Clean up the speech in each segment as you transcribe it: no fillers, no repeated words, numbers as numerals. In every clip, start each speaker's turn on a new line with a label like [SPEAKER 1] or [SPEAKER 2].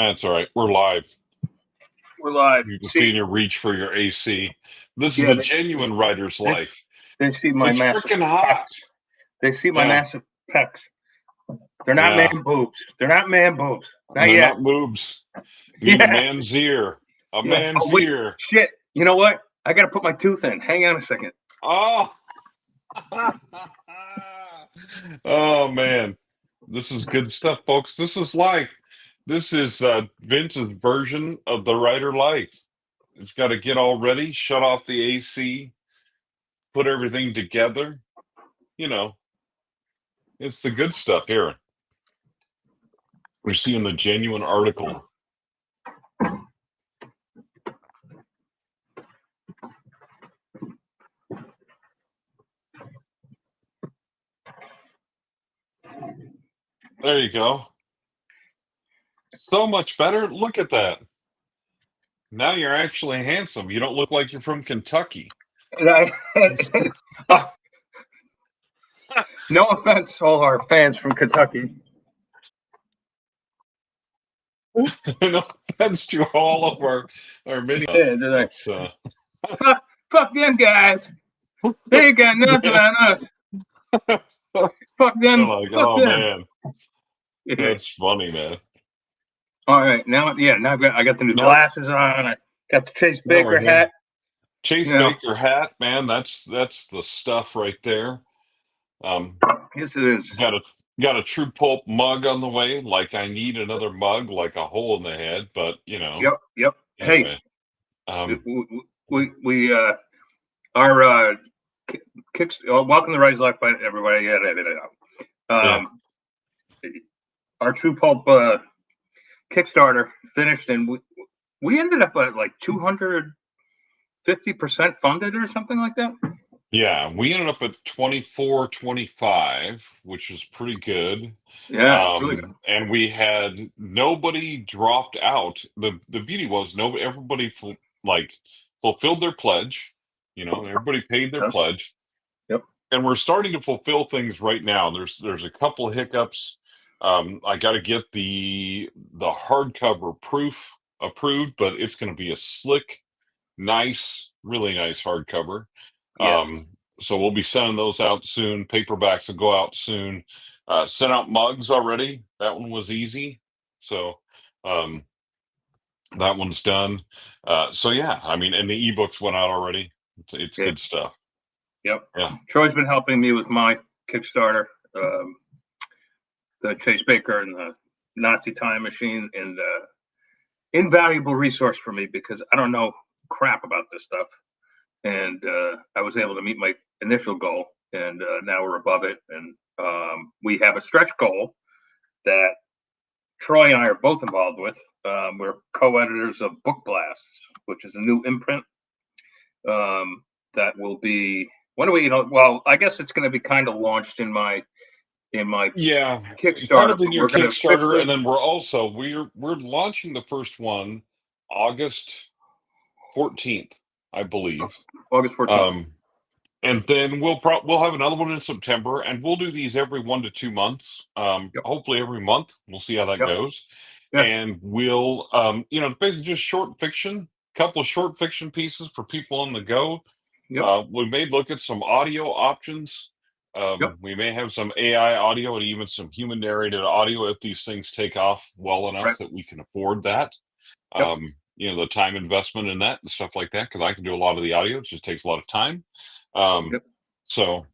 [SPEAKER 1] That's all right. We're live.
[SPEAKER 2] We're live.
[SPEAKER 1] You can
[SPEAKER 2] See,
[SPEAKER 1] feel your reach for your AC. This is
[SPEAKER 2] yeah,
[SPEAKER 1] the genuine writer's
[SPEAKER 2] they,
[SPEAKER 1] life.
[SPEAKER 2] they see my
[SPEAKER 1] It's
[SPEAKER 2] massive
[SPEAKER 1] freaking hot.
[SPEAKER 2] pecs. They see my
[SPEAKER 1] Yeah.
[SPEAKER 2] massive pecs. They're not
[SPEAKER 1] Yeah.
[SPEAKER 2] man boobs. They're not man boobs. Not
[SPEAKER 1] They're
[SPEAKER 2] yet.
[SPEAKER 1] not boobs. You need a man's ear. A
[SPEAKER 2] Yeah.
[SPEAKER 1] man's
[SPEAKER 2] Oh, wait.
[SPEAKER 1] ear.
[SPEAKER 2] Shit. You know what? I got to put my tooth in. Hang on a second.
[SPEAKER 1] Oh. Oh man. This is good stuff, folks. This is life. This is Vince's version of the writer life. It's got to get all ready, shut off the AC, put everything together. You know, it's the good stuff here. We're seeing the genuine article. There you go. So much better. Look at that. Now you're actually handsome. You don't look like you're from Kentucky.
[SPEAKER 2] No offense to all our fans from Kentucky.
[SPEAKER 1] No offense to all of our many.
[SPEAKER 2] Yeah, they're like, fuck them guys. They ain't got nothing on us. Fuck them.
[SPEAKER 1] Like,
[SPEAKER 2] fuck
[SPEAKER 1] oh
[SPEAKER 2] them.
[SPEAKER 1] man, that's funny, man.
[SPEAKER 2] All right, now I got the new glasses on. I got the Chase Baker hat.
[SPEAKER 1] Chase Baker hat, man. That's the stuff right there.
[SPEAKER 2] Yes, it is.
[SPEAKER 1] Got a True Pulp mug on the way. Like I need another mug, like a hole in the head. But you know.
[SPEAKER 2] Yep.
[SPEAKER 1] Anyway,
[SPEAKER 2] we our kicks. Welcome to Rise Life by everybody. Yeah. Our True Pulp Kickstarter finished, and we ended up at like 250% funded or something like that.
[SPEAKER 1] Yeah, we ended up at 24.25, which was pretty good.
[SPEAKER 2] Yeah, it's really good.
[SPEAKER 1] And we had nobody dropped out. The beauty was everybody fulfilled their pledge. You know, everybody paid their pledge.
[SPEAKER 2] Yep.
[SPEAKER 1] And we're starting to fulfill things right now. There's a couple of hiccups. I got to get the hardcover proof approved, but it's going to be a slick, nice, really nice hardcover.
[SPEAKER 2] Yes.
[SPEAKER 1] So we'll be sending those out soon. Paperbacks will go out soon. Sent out mugs already. That one was easy. So that one's done. So yeah, I mean, and the ebooks went out already. It's good stuff.
[SPEAKER 2] Yep.
[SPEAKER 1] Yeah.
[SPEAKER 2] Troy's been helping me with my Kickstarter, the Chase Baker and the Nazi Time Machine, and invaluable resource for me because I don't know crap about this stuff. And I was able to meet my initial goal, and now we're above it. And we have a stretch goal that Troy and I are both involved with. We're co-editors of Book Blasts, which is a new imprint that will be. When do we? Well, I guess it's going to be kind of launched in my Kickstarter.
[SPEAKER 1] Kind of in your Kickstarter, and then we're launching the first one August 14th, I believe.
[SPEAKER 2] August 14th.
[SPEAKER 1] And then we'll have another one in September, and we'll do these every 1 to 2 months. Hopefully every month. We'll see how that goes.
[SPEAKER 2] Yeah.
[SPEAKER 1] And we'll basically just short fiction, couple of short fiction pieces for people on the go. We may look at some audio options. We may have some AI audio and even some human narrated audio if these things take off well enough that we can afford that. The time investment in that and stuff like that, because I can do a lot of the audio. It just takes a lot of time. So,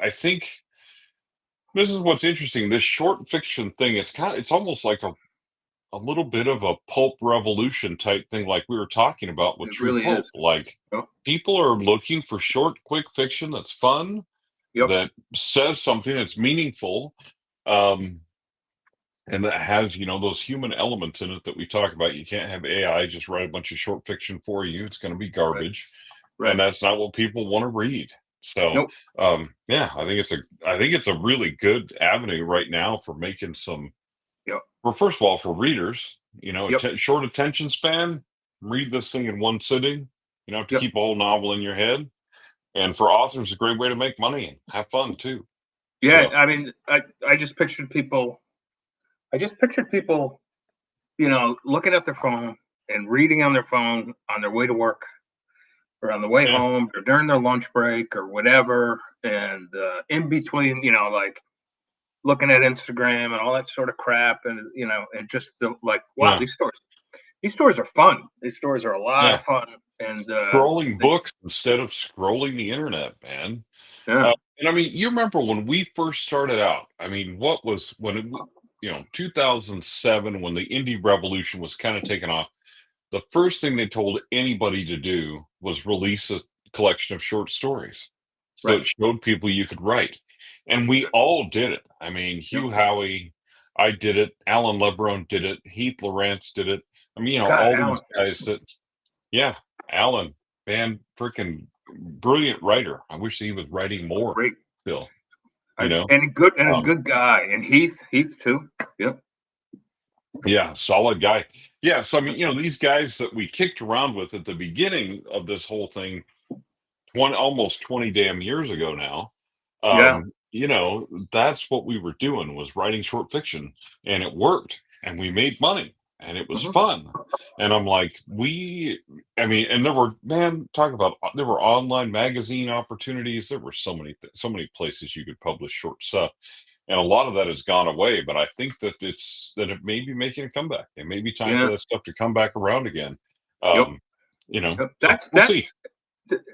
[SPEAKER 1] I think this is what's interesting. This short fiction thing, it's almost like a little bit of a pulp revolution type thing, like we were talking about with True Pulp. Like people are looking for short, quick fiction that's fun, that says something that's meaningful, and that has, those human elements in it that we talk about. You can't have AI just write a bunch of short fiction for you. It's going to be garbage. Right. And that's not what people want to read. So, I think it's a really good avenue right now for making some. Well, first of all, for readers, short attention span, read this thing in one sitting. You don't have to keep a whole novel in your head. And for authors, a great way to make money and have fun too.
[SPEAKER 2] Yeah, so. I mean, I just pictured people. I just pictured people, looking at their phone and reading on their phone on their way to work or on the way
[SPEAKER 1] Yeah,
[SPEAKER 2] home or during their lunch break or whatever, and in between, like looking at Instagram and all that sort of crap, and just like, wow,
[SPEAKER 1] yeah,
[SPEAKER 2] these stories are fun. These stories are a lot
[SPEAKER 1] yeah.
[SPEAKER 2] of fun, and
[SPEAKER 1] Scrolling books instead of scrolling the internet, man.
[SPEAKER 2] yeah,
[SPEAKER 1] And I mean, you remember when we first started out? I mean, what was when it, 2007 when the indie revolution was kind of taking off? The first thing they told anybody to do was release a collection of short stories. So
[SPEAKER 2] right,
[SPEAKER 1] it showed people you could write. And we
[SPEAKER 2] yeah,
[SPEAKER 1] all did it. I mean,
[SPEAKER 2] yep.
[SPEAKER 1] Hugh Howey, I did it. Alan Lebrone did it. Heath Lawrence did it. I mean,
[SPEAKER 2] God,
[SPEAKER 1] all
[SPEAKER 2] Alan,
[SPEAKER 1] these guys that, yeah, Alan, man, freaking brilliant writer. I wish he was writing more
[SPEAKER 2] great,
[SPEAKER 1] still, you know?
[SPEAKER 2] and a
[SPEAKER 1] Um,
[SPEAKER 2] good guy, and Heath too. Yep.
[SPEAKER 1] yeah, solid guy. Yeah, so I mean, these guys that we kicked around with at the beginning of this whole thing 20, almost 20 damn years ago now.
[SPEAKER 2] Yeah.
[SPEAKER 1] That's what we were doing was writing short fiction, and it worked, and we made money, and it was
[SPEAKER 2] Hmm.
[SPEAKER 1] fun. And I'm like, I mean, and there were, man, talk about, there were online magazine opportunities. There were so many places you could publish short stuff. And a lot of that has gone away, but I think that it may be making a comeback. It may be time for
[SPEAKER 2] Yeah.
[SPEAKER 1] that stuff to come back around again.
[SPEAKER 2] Yep.
[SPEAKER 1] Um,
[SPEAKER 2] Yep.
[SPEAKER 1] so we'll see.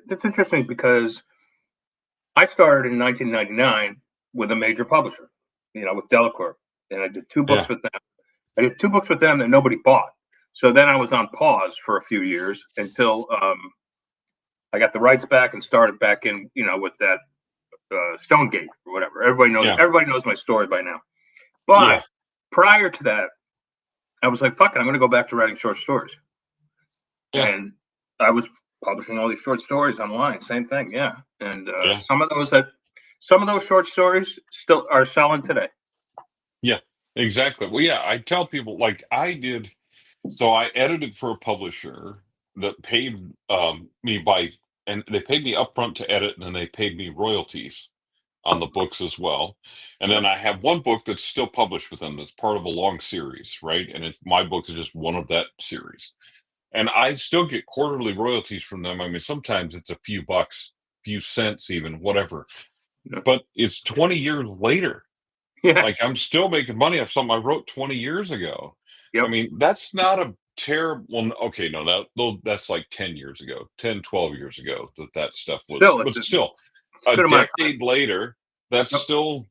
[SPEAKER 2] That's interesting because I started in 1999 with a major publisher, with Delacorp, and I did two books
[SPEAKER 1] Yeah,
[SPEAKER 2] with them. I did two books with them that nobody bought. So then I was on pause for a few years until I got the rights back and started back in, with that Stonegate or whatever.
[SPEAKER 1] yeah,
[SPEAKER 2] Everybody knows my story by now.
[SPEAKER 1] yeah,
[SPEAKER 2] But prior to that, I was like, "Fuck it, I'm going to go back to writing short stories."
[SPEAKER 1] yeah,
[SPEAKER 2] And I was publishing all these short stories online. Same thing, yeah. And
[SPEAKER 1] yeah.
[SPEAKER 2] some of those short stories still are selling today.
[SPEAKER 1] Yeah, exactly. Well, yeah, I tell people like I did. So I edited for a publisher that paid me and they paid me upfront to edit, and then they paid me royalties on the books as well. And
[SPEAKER 2] Yep.
[SPEAKER 1] then I have one book that's still published with them that's part of a long series, right? And my book is just one of that series. And I still get quarterly royalties from them. I mean, sometimes it's a few bucks, few cents, even whatever.
[SPEAKER 2] Yep.
[SPEAKER 1] But it's 20 years later.
[SPEAKER 2] Yeah.
[SPEAKER 1] Like, I'm still making money off something I wrote 20 years ago. I
[SPEAKER 2] Yep.
[SPEAKER 1] mean, that's not a terrible well, okay, no, that's like 10 years ago, 10, 12 years ago that stuff was,
[SPEAKER 2] Still,
[SPEAKER 1] but
[SPEAKER 2] it's a
[SPEAKER 1] still, a
[SPEAKER 2] good amount of time.
[SPEAKER 1] decade later, that's
[SPEAKER 2] Yep.
[SPEAKER 1] still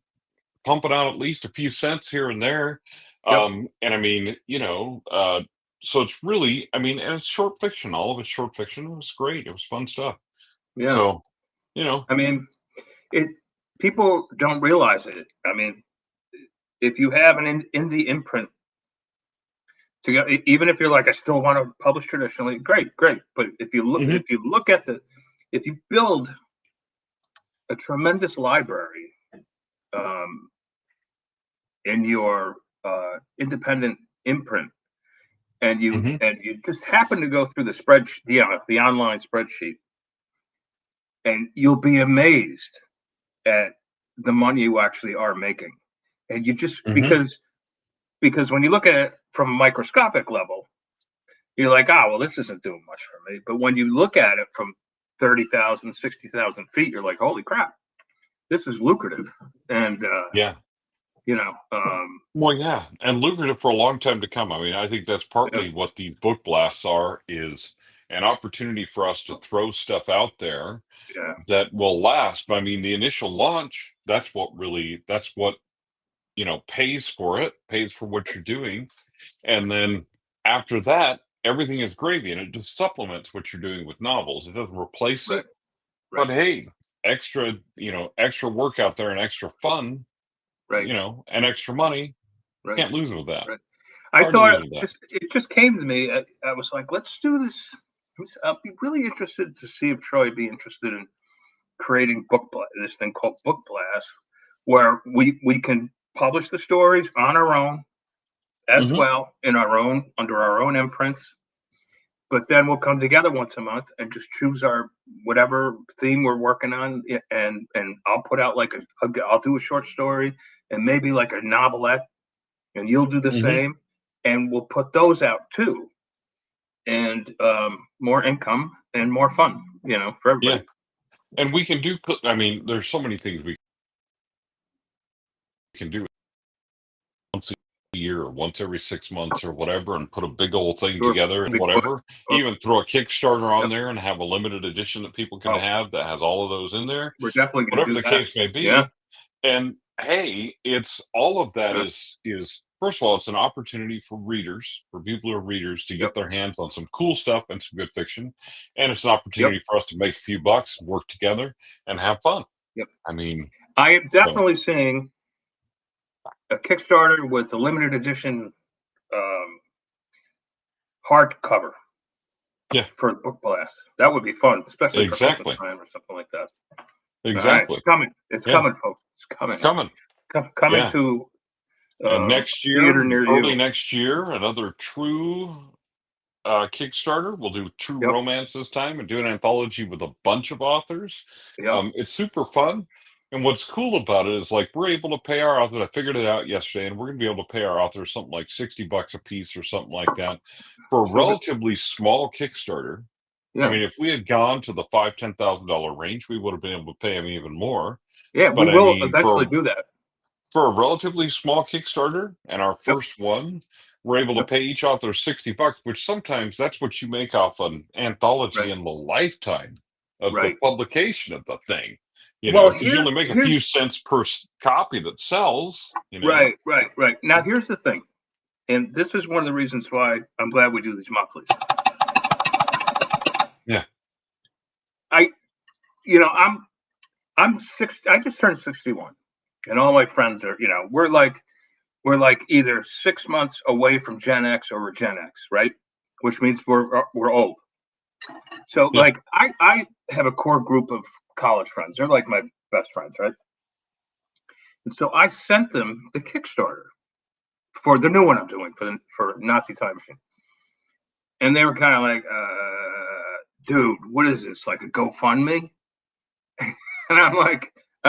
[SPEAKER 1] pumping out at least a few cents here and there.
[SPEAKER 2] Yep.
[SPEAKER 1] And I mean, so it's really, I mean, and it's short fiction. All of it's short fiction. It was great. It was fun stuff.
[SPEAKER 2] Yeah.
[SPEAKER 1] So, you know,
[SPEAKER 2] I mean, it. People don't realize it. I mean, if you have an indie imprint to go, even if you're like, I still want to publish traditionally, great, great. But
[SPEAKER 1] mhm,
[SPEAKER 2] if you look at if you build a tremendous library um, in your independent imprint,
[SPEAKER 1] mhm,
[SPEAKER 2] and you just happen to go through the online spreadsheet, and you'll be amazed at the money you actually are making. And you just
[SPEAKER 1] mhm,
[SPEAKER 2] because when you look at it from a microscopic level, you're like, ah, well, this isn't doing much for me. But when you look at it from 30,000, 60,000 feet, you're like, holy crap, this is lucrative. And,
[SPEAKER 1] yeah.
[SPEAKER 2] you know,
[SPEAKER 1] Well, yeah, and lucrative for a long time to come. I mean, I think that's
[SPEAKER 2] yeah,
[SPEAKER 1] partly what these book blasts are, is an opportunity for us to throw stuff out there
[SPEAKER 2] yeah,
[SPEAKER 1] that will last. But I mean, the initial launch, that's what, pays for it, pays for what you're doing. And then after that, everything is gravy and it just supplements what you're doing with novels. It doesn't replace
[SPEAKER 2] right,
[SPEAKER 1] it,
[SPEAKER 2] right,
[SPEAKER 1] but hey, extra work out there and extra fun,
[SPEAKER 2] right,
[SPEAKER 1] and extra money.
[SPEAKER 2] right,
[SPEAKER 1] Can't lose with that.
[SPEAKER 2] right. I
[SPEAKER 1] Hard to lose
[SPEAKER 2] thought
[SPEAKER 1] with that.
[SPEAKER 2] it just came to me. I was like, let's do this. I'll be really interested to see if Troy would be interested in creating this thing called Book Blast, where we can publish the stories on our own as
[SPEAKER 1] Mhm,
[SPEAKER 2] well in our own under our own imprints. But then we'll come together once a month and just choose our whatever theme we're working on, and I'll put out like I'll do a short story and maybe like a novelette, and you'll do the same, and we'll put those out too. And more income and more fun, for everybody.
[SPEAKER 1] Yeah. And we can do, I mean, there's so many things we can do once a year or once every 6 months or whatever, and put a big old thing
[SPEAKER 2] Sure.
[SPEAKER 1] together and
[SPEAKER 2] Big book.
[SPEAKER 1] whatever. Even throw a Kickstarter on
[SPEAKER 2] Yep.
[SPEAKER 1] there and have a limited edition that people can have that has all of those in there.
[SPEAKER 2] We're definitely going to
[SPEAKER 1] Whatever
[SPEAKER 2] do
[SPEAKER 1] the
[SPEAKER 2] that.
[SPEAKER 1] case may be.
[SPEAKER 2] Yeah.
[SPEAKER 1] And hey, it's all of that
[SPEAKER 2] Yeah.
[SPEAKER 1] is first of all, it's an opportunity for readers, for people who are readers, to get
[SPEAKER 2] Yep.
[SPEAKER 1] their hands on some cool stuff and some good fiction. And it's an opportunity for us to make a few bucks, work together, and have fun.
[SPEAKER 2] Yep.
[SPEAKER 1] I mean,
[SPEAKER 2] I am definitely seeing a Kickstarter with a limited edition hardcover.
[SPEAKER 1] Yeah.
[SPEAKER 2] For Book Blast. That would be fun, especially for
[SPEAKER 1] Exactly.
[SPEAKER 2] Christmas time or something like that.
[SPEAKER 1] Exactly.
[SPEAKER 2] It's coming. It's coming, folks. It's coming.
[SPEAKER 1] It's coming.
[SPEAKER 2] Coming to
[SPEAKER 1] and next year,
[SPEAKER 2] theater near
[SPEAKER 1] early
[SPEAKER 2] you.
[SPEAKER 1] next year, another true Kickstarter. We'll do true romance this time and do an anthology with a bunch of authors.
[SPEAKER 2] Yep.
[SPEAKER 1] It's super fun. And what's cool about it is, like, we're able to pay our authors. I figured it out yesterday, and we're going to be able to pay our authors something like $60 a piece or something like that for a relatively small Kickstarter.
[SPEAKER 2] Yeah.
[SPEAKER 1] I mean, if we had gone to the $5,000-$10,000 range, we would have been able to pay them even more.
[SPEAKER 2] Yeah,
[SPEAKER 1] But
[SPEAKER 2] we will eventually do that.
[SPEAKER 1] For a relatively small Kickstarter and our first one, we're able to pay each author $60, which sometimes that's what you make off an anthology in the lifetime of the publication of the thing. Because you only make a few cents per copy that sells.
[SPEAKER 2] Right. Now, here's the thing, and this is one of the reasons why I'm glad we do these monthlies.
[SPEAKER 1] Yeah.
[SPEAKER 2] I'm 60. I just turned 61, and all my friends are, we're like either 6 months away from Gen X or we're Gen X, right? Which means we're old. So like I have a core group of college friends. They're like my best friends, right? And so I sent them the Kickstarter for the new one I'm doing for Nazi Time Machine. And they were kind of like, dude, what is this? Like a GoFundMe? And I'm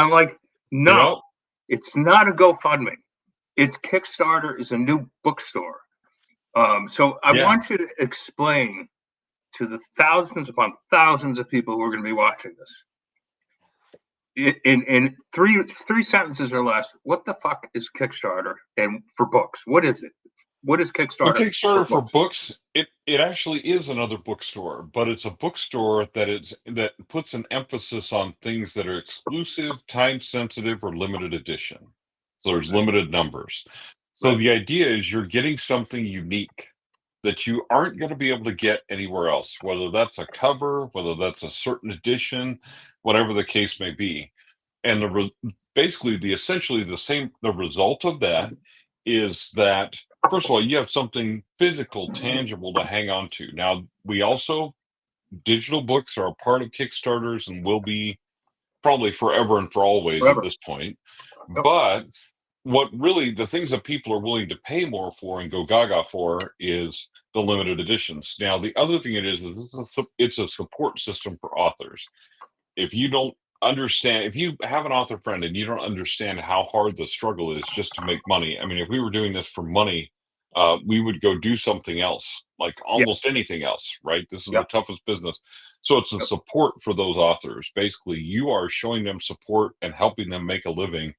[SPEAKER 2] like, no, it's not a GoFundMe. It's Kickstarter is a new bookstore. So I want you to explain to the thousands upon thousands of people who are going to be watching this in three sentences or less. What the fuck is Kickstarter? And for books, what is it? What is Kickstarter?
[SPEAKER 1] So Kickstarter for books, it actually is another bookstore, but it's a bookstore that puts an emphasis on things that are exclusive, time sensitive, or limited edition. So there's limited numbers. So the idea is you're getting something unique that you aren't going to be able to get anywhere else, whether that's a cover, whether that's a certain edition, whatever the case may be. And basically the result of that is that, first of all, you have something physical, tangible to hang on to. Now, digital books are a part of Kickstarters and will be probably forever and for always at this point. But the things that people are willing to pay more for and go gaga for is the limited editions. Now, the other thing it's a support system for authors. If you have an author friend and you don't understand how hard the struggle is just to make money. I mean, if we were doing this for money, we would go do something else, like almost anything else, right? This is the toughest business. So it's a support for those authors. Basically, you are showing them support and helping them make a living.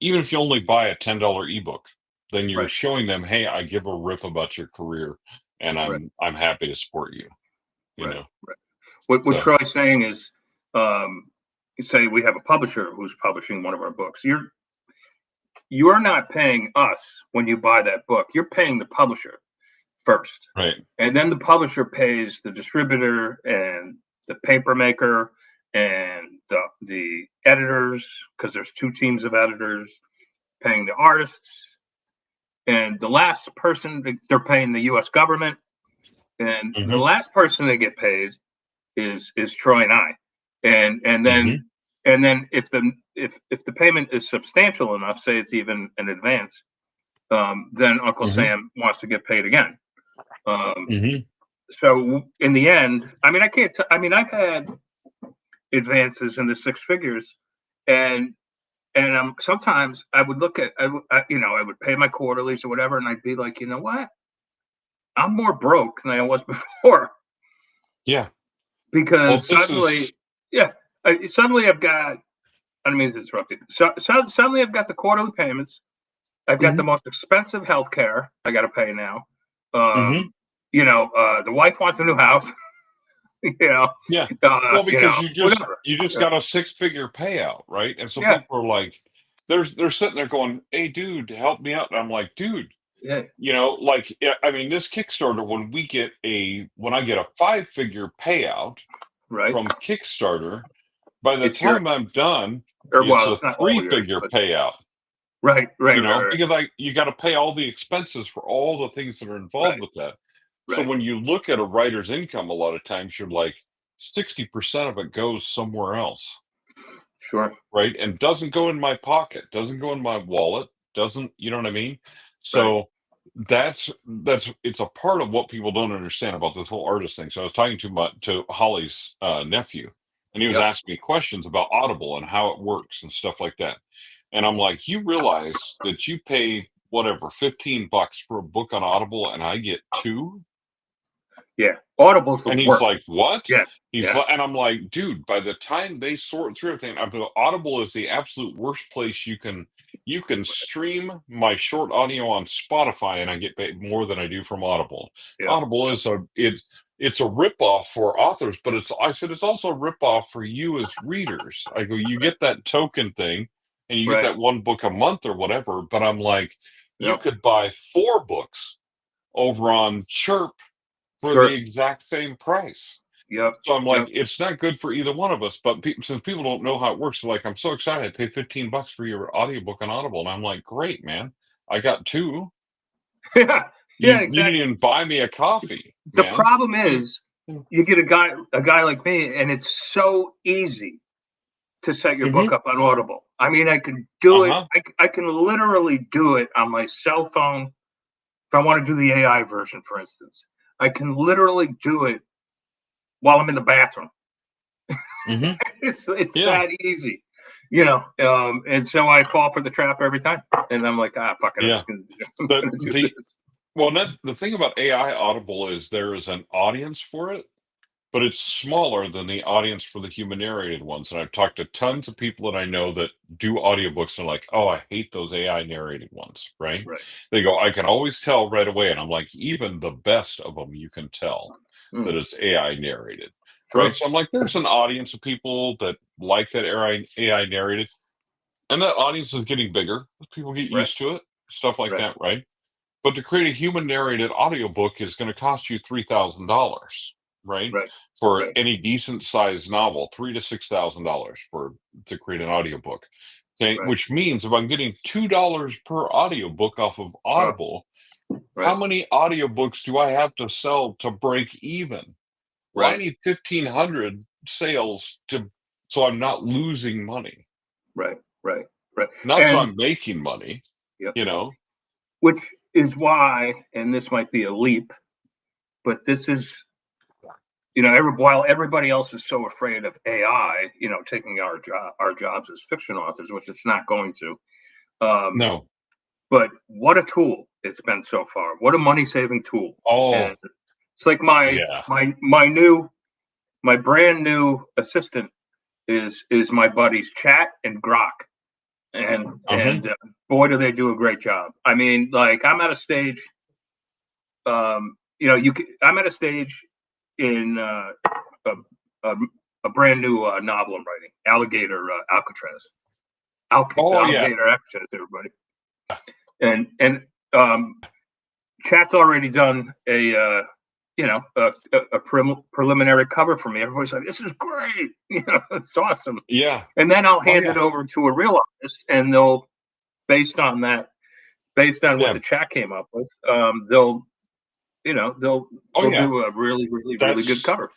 [SPEAKER 1] Even if you only buy a $10 ebook, then you're showing them, hey, I give a rip about your career and I'm happy to support you. You know.
[SPEAKER 2] What Troy's saying is, say we have a publisher who's publishing one of our books. You're not paying us when you buy that book. You're paying the publisher first.
[SPEAKER 1] Right.
[SPEAKER 2] And then the publisher pays the distributor and the paper maker and the editors, because there's two teams of editors, paying the artists. And the last person, they're paying the US government. And the last person they get paid is Troy and I. And then if the payment is substantial enough, say it's even an advance, then Uncle Sam wants to get paid again. So in the end, I mean, I've had advances in the six figures, and And sometimes I would look at, I would pay my quarterlies or whatever, and I'd be like, you know what? I'm more broke than I was before
[SPEAKER 1] Yeah. Well,
[SPEAKER 2] because
[SPEAKER 1] this is.
[SPEAKER 2] suddenly, yeah, suddenly I've got. I don't mean to interrupt you. Suddenly I've got the quarterly payments. I've got the
[SPEAKER 1] Mhm,
[SPEAKER 2] most expensive health care I got to pay now.
[SPEAKER 1] mhm.
[SPEAKER 2] The wife wants a new house. you know,
[SPEAKER 1] Yeah. Well, because
[SPEAKER 2] whatever.
[SPEAKER 1] you just
[SPEAKER 2] Yeah,
[SPEAKER 1] got a six-figure payout, right? And so
[SPEAKER 2] yeah,
[SPEAKER 1] people are like, they're sitting there going, "Hey, dude, help me out." And I'm like, "Dude,
[SPEAKER 2] yeah,
[SPEAKER 1] like, yeah, I mean, this Kickstarter, when I get a five-figure payout
[SPEAKER 2] right.
[SPEAKER 1] from Kickstarter, by the
[SPEAKER 2] It's your,
[SPEAKER 1] time I'm done,
[SPEAKER 2] or
[SPEAKER 1] it's
[SPEAKER 2] well,
[SPEAKER 1] a
[SPEAKER 2] it's not all yours,
[SPEAKER 1] three-figure
[SPEAKER 2] but
[SPEAKER 1] payout."
[SPEAKER 2] right, right, right, right,
[SPEAKER 1] Because you got to pay all the expenses for all the things that are involved
[SPEAKER 2] right,
[SPEAKER 1] with that. So
[SPEAKER 2] right.
[SPEAKER 1] when you look at a writer's income, a lot of times you're like 60% of it goes somewhere else,
[SPEAKER 2] Sure,
[SPEAKER 1] right? And doesn't go in my pocket, doesn't go in my wallet, doesn't, you know what I mean?
[SPEAKER 2] right.
[SPEAKER 1] So that's it's a part of what people don't understand about this whole artist thing. So I was talking to Holly's nephew, and he was
[SPEAKER 2] Yep.
[SPEAKER 1] asking me questions about Audible and how it works and stuff like that. And I'm like, you realize that you pay whatever, $15 for a book on Audible and I get two?
[SPEAKER 2] Yeah. Audible's the
[SPEAKER 1] And he's
[SPEAKER 2] worst.
[SPEAKER 1] like, "What?"
[SPEAKER 2] Yeah,
[SPEAKER 1] He's
[SPEAKER 2] yeah.
[SPEAKER 1] like, and I'm like, "Dude, by the time they sort through everything, Audible is the absolute worst place you can stream my short audio on Spotify, and I get paid more than I do from Audible.
[SPEAKER 2] Yep,
[SPEAKER 1] Audible
[SPEAKER 2] yep.
[SPEAKER 1] is it's a ripoff for authors, but I said it's also a ripoff for you as readers. I go, you get that token thing, and you get
[SPEAKER 2] Right.
[SPEAKER 1] that one book a month or whatever. But I'm like, you
[SPEAKER 2] Yep.
[SPEAKER 1] could buy four books over on Chirp for the
[SPEAKER 2] Sure.
[SPEAKER 1] exact same price."
[SPEAKER 2] Yep.
[SPEAKER 1] So I'm like,
[SPEAKER 2] Yep.
[SPEAKER 1] it's not good for either one of us. But since people don't know how it works, they're like, I'm so excited. I paid $15 for your audiobook on Audible. And I'm like, great, man. I got two.
[SPEAKER 2] Yeah. Yeah,
[SPEAKER 1] You didn't
[SPEAKER 2] exactly.
[SPEAKER 1] even buy me a coffee,
[SPEAKER 2] The
[SPEAKER 1] man.
[SPEAKER 2] problem is you get a guy like me, and it's so easy to set your
[SPEAKER 1] Mm-hmm.
[SPEAKER 2] book up on Audible. I mean, I can do it.
[SPEAKER 1] Uh-huh.
[SPEAKER 2] I can literally do it on my cell phone. If I want to do the AI version, for instance, I can literally do it while I'm in the bathroom.
[SPEAKER 1] Mm-hmm.
[SPEAKER 2] It's
[SPEAKER 1] Yeah.
[SPEAKER 2] that easy, and so I fall for the trap every time, and I'm like, fuck it, I'm
[SPEAKER 1] Yeah.
[SPEAKER 2] just gonna, I'm
[SPEAKER 1] The
[SPEAKER 2] gonna do
[SPEAKER 1] the
[SPEAKER 2] this.
[SPEAKER 1] well, that's the thing about AI Audible is there is an audience for it, but it's smaller than the audience for the human narrated ones. And I've talked to tons of people that I know that do audiobooks and are like, oh, I hate those AI narrated ones, right?
[SPEAKER 2] Right.
[SPEAKER 1] They go, I can always tell right away. And I'm like, even the best of them, you can tell
[SPEAKER 2] Mm,
[SPEAKER 1] that it's AI narrated, right?
[SPEAKER 2] sure.
[SPEAKER 1] So I'm like, there's an audience of people that like that AI narrated. And that audience is getting bigger as people get
[SPEAKER 2] Right.
[SPEAKER 1] used to it, stuff like
[SPEAKER 2] Right.
[SPEAKER 1] that, right? But to create a human narrated audiobook is going to cost you $3,000, right?
[SPEAKER 2] Right.
[SPEAKER 1] For
[SPEAKER 2] Right.
[SPEAKER 1] any decent sized novel, $3,000 to $6,000 for to create an audiobook. Okay,
[SPEAKER 2] Right.
[SPEAKER 1] which means if I'm getting $2 per audiobook off of
[SPEAKER 2] Oh,
[SPEAKER 1] Audible, how
[SPEAKER 2] right.
[SPEAKER 1] many audiobooks do I have to sell to break even? Well, I
[SPEAKER 2] Right.
[SPEAKER 1] need 1,500 sales to so I'm not losing money.
[SPEAKER 2] Right. Right. Right.
[SPEAKER 1] Not so
[SPEAKER 2] And
[SPEAKER 1] I'm making money,
[SPEAKER 2] yep.
[SPEAKER 1] you know?
[SPEAKER 2] Which is why, and this might be a leap, but this is, while everybody else is so afraid of AI, taking our jobs as fiction authors, which it's not going to. Um,
[SPEAKER 1] No.
[SPEAKER 2] but what a tool it's been so far. What a money saving tool. And
[SPEAKER 1] Oh,
[SPEAKER 2] it's like my
[SPEAKER 1] yeah.
[SPEAKER 2] my my new my brand new assistant is my buddies Chat and Grok, and
[SPEAKER 1] Uh-huh.
[SPEAKER 2] boy do they do a great job. I mean, like I'm at a stage, I'm at a stage in a, a, a brand new novel I'm writing, Alligator Alcatraz,
[SPEAKER 1] Oh, yeah.
[SPEAKER 2] Alligator Alcatraz, everybody, and um, Chat's already done a preliminary cover for me. Everybody's like, "This is great," it's awesome.
[SPEAKER 1] Yeah.
[SPEAKER 2] And then I'll
[SPEAKER 1] Oh,
[SPEAKER 2] hand
[SPEAKER 1] yeah.
[SPEAKER 2] it over to a real artist, and they'll, based on that, based on what
[SPEAKER 1] Yeah.
[SPEAKER 2] the chat came up with, they'll,
[SPEAKER 1] Oh,
[SPEAKER 2] they'll
[SPEAKER 1] yeah.
[SPEAKER 2] do a really, really, really good
[SPEAKER 1] That's
[SPEAKER 2] cover.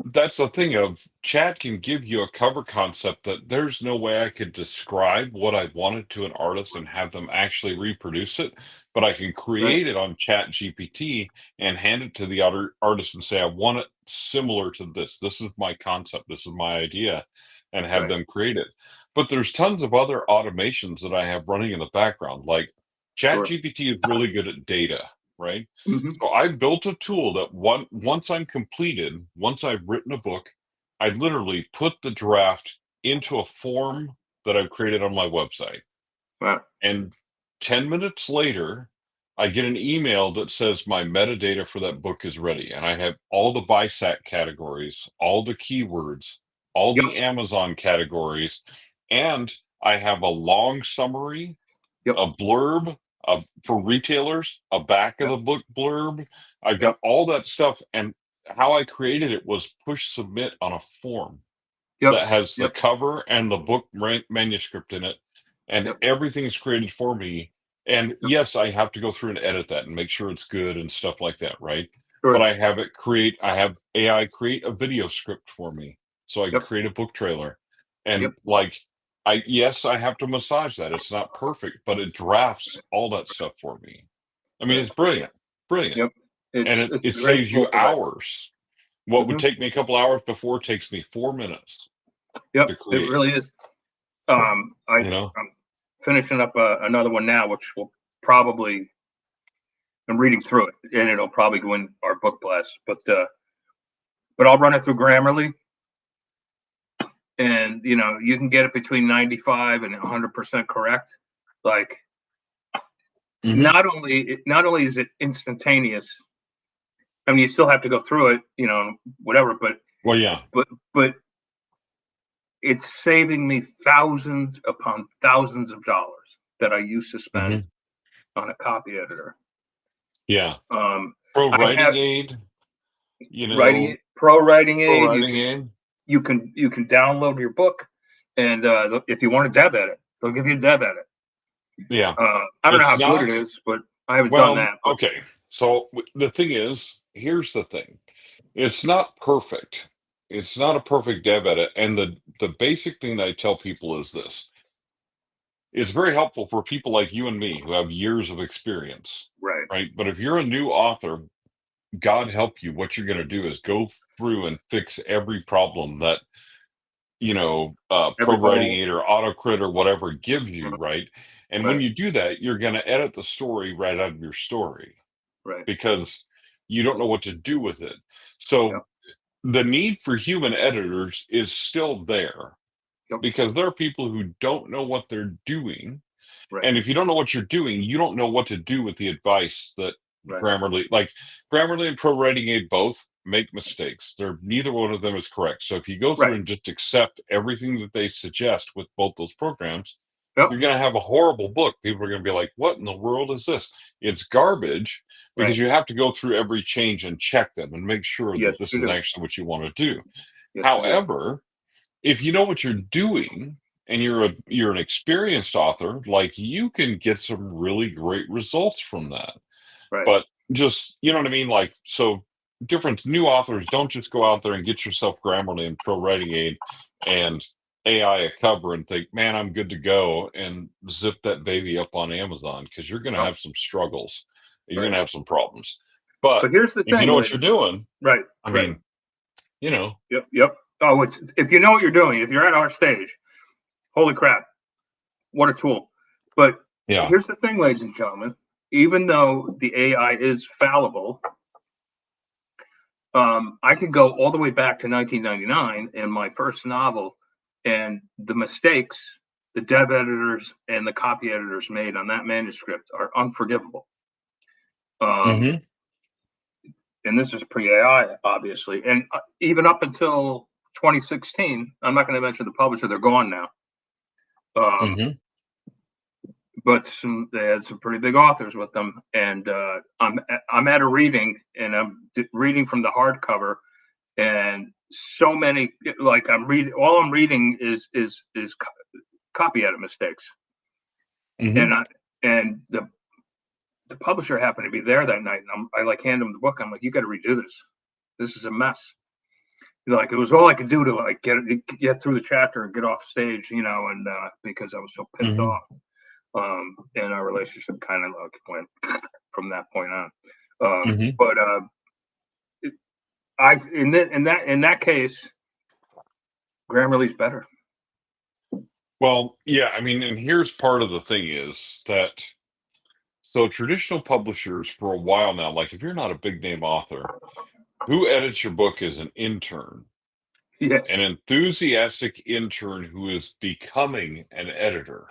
[SPEAKER 1] that's the thing of chat can give you a cover concept that there's no way I could describe what I wanted to an artist and have them actually reproduce it, but I can
[SPEAKER 2] Right,
[SPEAKER 1] create it on Chat GPT and hand it to the other artist and say, I want it similar to this. This is my concept. This is my idea. and have them create it. But there's tons of other automations that I have running in the background. Like ChatGPT is really good at data, right?
[SPEAKER 2] Mm-hmm.
[SPEAKER 1] So I built a tool that once I'm completed, once I've written a book, I literally put the draft into a form that I've created on my website.
[SPEAKER 2] Wow.
[SPEAKER 1] And 10 minutes later, I get an email that says my metadata for that book is ready. And I have all the BISAC categories, all the keywords, all
[SPEAKER 2] Yep.
[SPEAKER 1] the Amazon categories, and I have a long summary,
[SPEAKER 2] Yep.
[SPEAKER 1] a blurb for retailers, a back of
[SPEAKER 2] Yep.
[SPEAKER 1] the book blurb. I've
[SPEAKER 2] Yep.
[SPEAKER 1] got all that stuff. And how I created it was push submit on a form
[SPEAKER 2] Yep.
[SPEAKER 1] that has the
[SPEAKER 2] Yep.
[SPEAKER 1] cover and the book manuscript in it, and
[SPEAKER 2] Yep.
[SPEAKER 1] everything's created for me. And
[SPEAKER 2] Yep.
[SPEAKER 1] yes, I have to go through and edit that and make sure it's good and stuff like that, right? But
[SPEAKER 2] Sure.
[SPEAKER 1] I have AI create a video script for me so I can
[SPEAKER 2] Yep.
[SPEAKER 1] create a book trailer.
[SPEAKER 2] Yep.
[SPEAKER 1] And like, yes, I have to massage that. It's not perfect, but it drafts all that stuff for me. I mean,
[SPEAKER 2] Right.
[SPEAKER 1] it's brilliant, brilliant.
[SPEAKER 2] Yep.
[SPEAKER 1] And
[SPEAKER 2] It's a
[SPEAKER 1] it
[SPEAKER 2] great
[SPEAKER 1] saves
[SPEAKER 2] tool
[SPEAKER 1] you
[SPEAKER 2] for that.
[SPEAKER 1] hours. What would
[SPEAKER 2] Mm-hmm.
[SPEAKER 1] take me a couple hours before takes me 4 minutes
[SPEAKER 2] Yep.
[SPEAKER 1] to
[SPEAKER 2] It
[SPEAKER 1] create.
[SPEAKER 2] really is.
[SPEAKER 1] You know?
[SPEAKER 2] I'm finishing up another one now, which will probably, I'm reading through it, and it'll probably go in our book blast. But I'll run it through Grammarly, and you can get it between 95 and 100% correct. Like,
[SPEAKER 1] Mhm.
[SPEAKER 2] not only is it instantaneous. I mean, you still have to go through it, whatever. But
[SPEAKER 1] Well, yeah.
[SPEAKER 2] but but it's saving me thousands upon thousands of dollars that I used to spend
[SPEAKER 1] Mhm.
[SPEAKER 2] on a copy editor.
[SPEAKER 1] Yeah.
[SPEAKER 2] Um,
[SPEAKER 1] Pro
[SPEAKER 2] I have
[SPEAKER 1] writing aid, you know,
[SPEAKER 2] pro writing
[SPEAKER 1] pro
[SPEAKER 2] aid.
[SPEAKER 1] writing aid.
[SPEAKER 2] You can download your book, and if you want a deb edit, they'll give you a deb edit.
[SPEAKER 1] Yeah.
[SPEAKER 2] I don't know
[SPEAKER 1] It's
[SPEAKER 2] how good it
[SPEAKER 1] not
[SPEAKER 2] is, but I haven't done
[SPEAKER 1] well,
[SPEAKER 2] that. But
[SPEAKER 1] okay. So the thing is, here's the thing. It's not perfect. It's not a perfect dev edit. And the basic thing that I tell people is this. It's very helpful for people like you and me who have years of experience,
[SPEAKER 2] right,
[SPEAKER 1] right? But if you're a new author, God help you, what you're going to do is go through and fix every problem that
[SPEAKER 2] every
[SPEAKER 1] Pro Writing
[SPEAKER 2] hole.
[SPEAKER 1] Aid or AutoCrit or whatever give you, right? And when
[SPEAKER 2] Right,
[SPEAKER 1] you do that, you're going to edit the story right out of your story
[SPEAKER 2] right.
[SPEAKER 1] because you don't know what to do with it. So
[SPEAKER 2] Yep,
[SPEAKER 1] the need for human editors is still there
[SPEAKER 2] yep.
[SPEAKER 1] because there are people who don't know what they're doing,
[SPEAKER 2] Right,
[SPEAKER 1] and if you don't know what you're doing, you don't know what to do with the advice that
[SPEAKER 2] right,
[SPEAKER 1] Grammarly and Pro Writing Aid both make mistakes. Neither one of them is correct. So if you go through
[SPEAKER 2] right.
[SPEAKER 1] and just accept everything that they suggest with both those programs,
[SPEAKER 2] Yep.
[SPEAKER 1] you're going to have a horrible book. People are going to be like, "What in the world is this?" It's garbage because
[SPEAKER 2] Right.
[SPEAKER 1] you have to go through every change and check them and make sure
[SPEAKER 2] Yes,
[SPEAKER 1] that this
[SPEAKER 2] you
[SPEAKER 1] is
[SPEAKER 2] do.
[SPEAKER 1] actually what you want to do.
[SPEAKER 2] Yes, you do.
[SPEAKER 1] However, if you know what you're doing and you're an experienced author, like you can get some really great results from that.
[SPEAKER 2] Right.
[SPEAKER 1] But just you know what I mean? Like so different new authors don't just go out there and get yourself Grammarly and Pro Writing Aid and AI a cover and think, man, I'm good to go and zip that baby up on Amazon because you're gonna
[SPEAKER 2] Yep.
[SPEAKER 1] have some struggles. You're
[SPEAKER 2] Right.
[SPEAKER 1] gonna have some problems. But
[SPEAKER 2] But here's the
[SPEAKER 1] if you
[SPEAKER 2] thing,
[SPEAKER 1] know what you're
[SPEAKER 2] ladies.
[SPEAKER 1] doing,
[SPEAKER 2] Right.
[SPEAKER 1] I
[SPEAKER 2] Right.
[SPEAKER 1] mean, you know,
[SPEAKER 2] Yep. Yep. Oh, it's if you know what you're doing, if you're at our stage, holy crap, what a tool. But
[SPEAKER 1] yeah.
[SPEAKER 2] here's the thing, ladies and gentlemen. Even though the AI is fallible, I could go all the way back to 1999 and my first novel, and the mistakes the dev editors and the copy editors made on that manuscript are unforgivable. Um,
[SPEAKER 1] Hmm.
[SPEAKER 2] and this is pre-AI, obviously, and even up until 2016, I'm not going to mention the publisher; they're gone now. Um,
[SPEAKER 1] Hmm.
[SPEAKER 2] but they had some pretty big authors with them, and I'm at a reading, and I'm reading from the hardcover, and so many like all I'm reading is copy edit mistakes,
[SPEAKER 1] Hmm.
[SPEAKER 2] and the publisher happened to be there that night, and I like hand him the book. I'm like, you got to redo this. This is a mess. Like it was all I could do to like get through the chapter and get off stage, and because I was so pissed
[SPEAKER 1] Hmm.
[SPEAKER 2] off. And our relationship kind of like went from that point on.
[SPEAKER 1] Hmm.
[SPEAKER 2] But I in that case, Grammarly's better.
[SPEAKER 1] Well, yeah, I mean, and here's part of the thing is that so traditional publishers for a while now, like if you're not a big name author, who edits your book is an intern, an
[SPEAKER 2] Yes.
[SPEAKER 1] enthusiastic intern who is becoming an editor,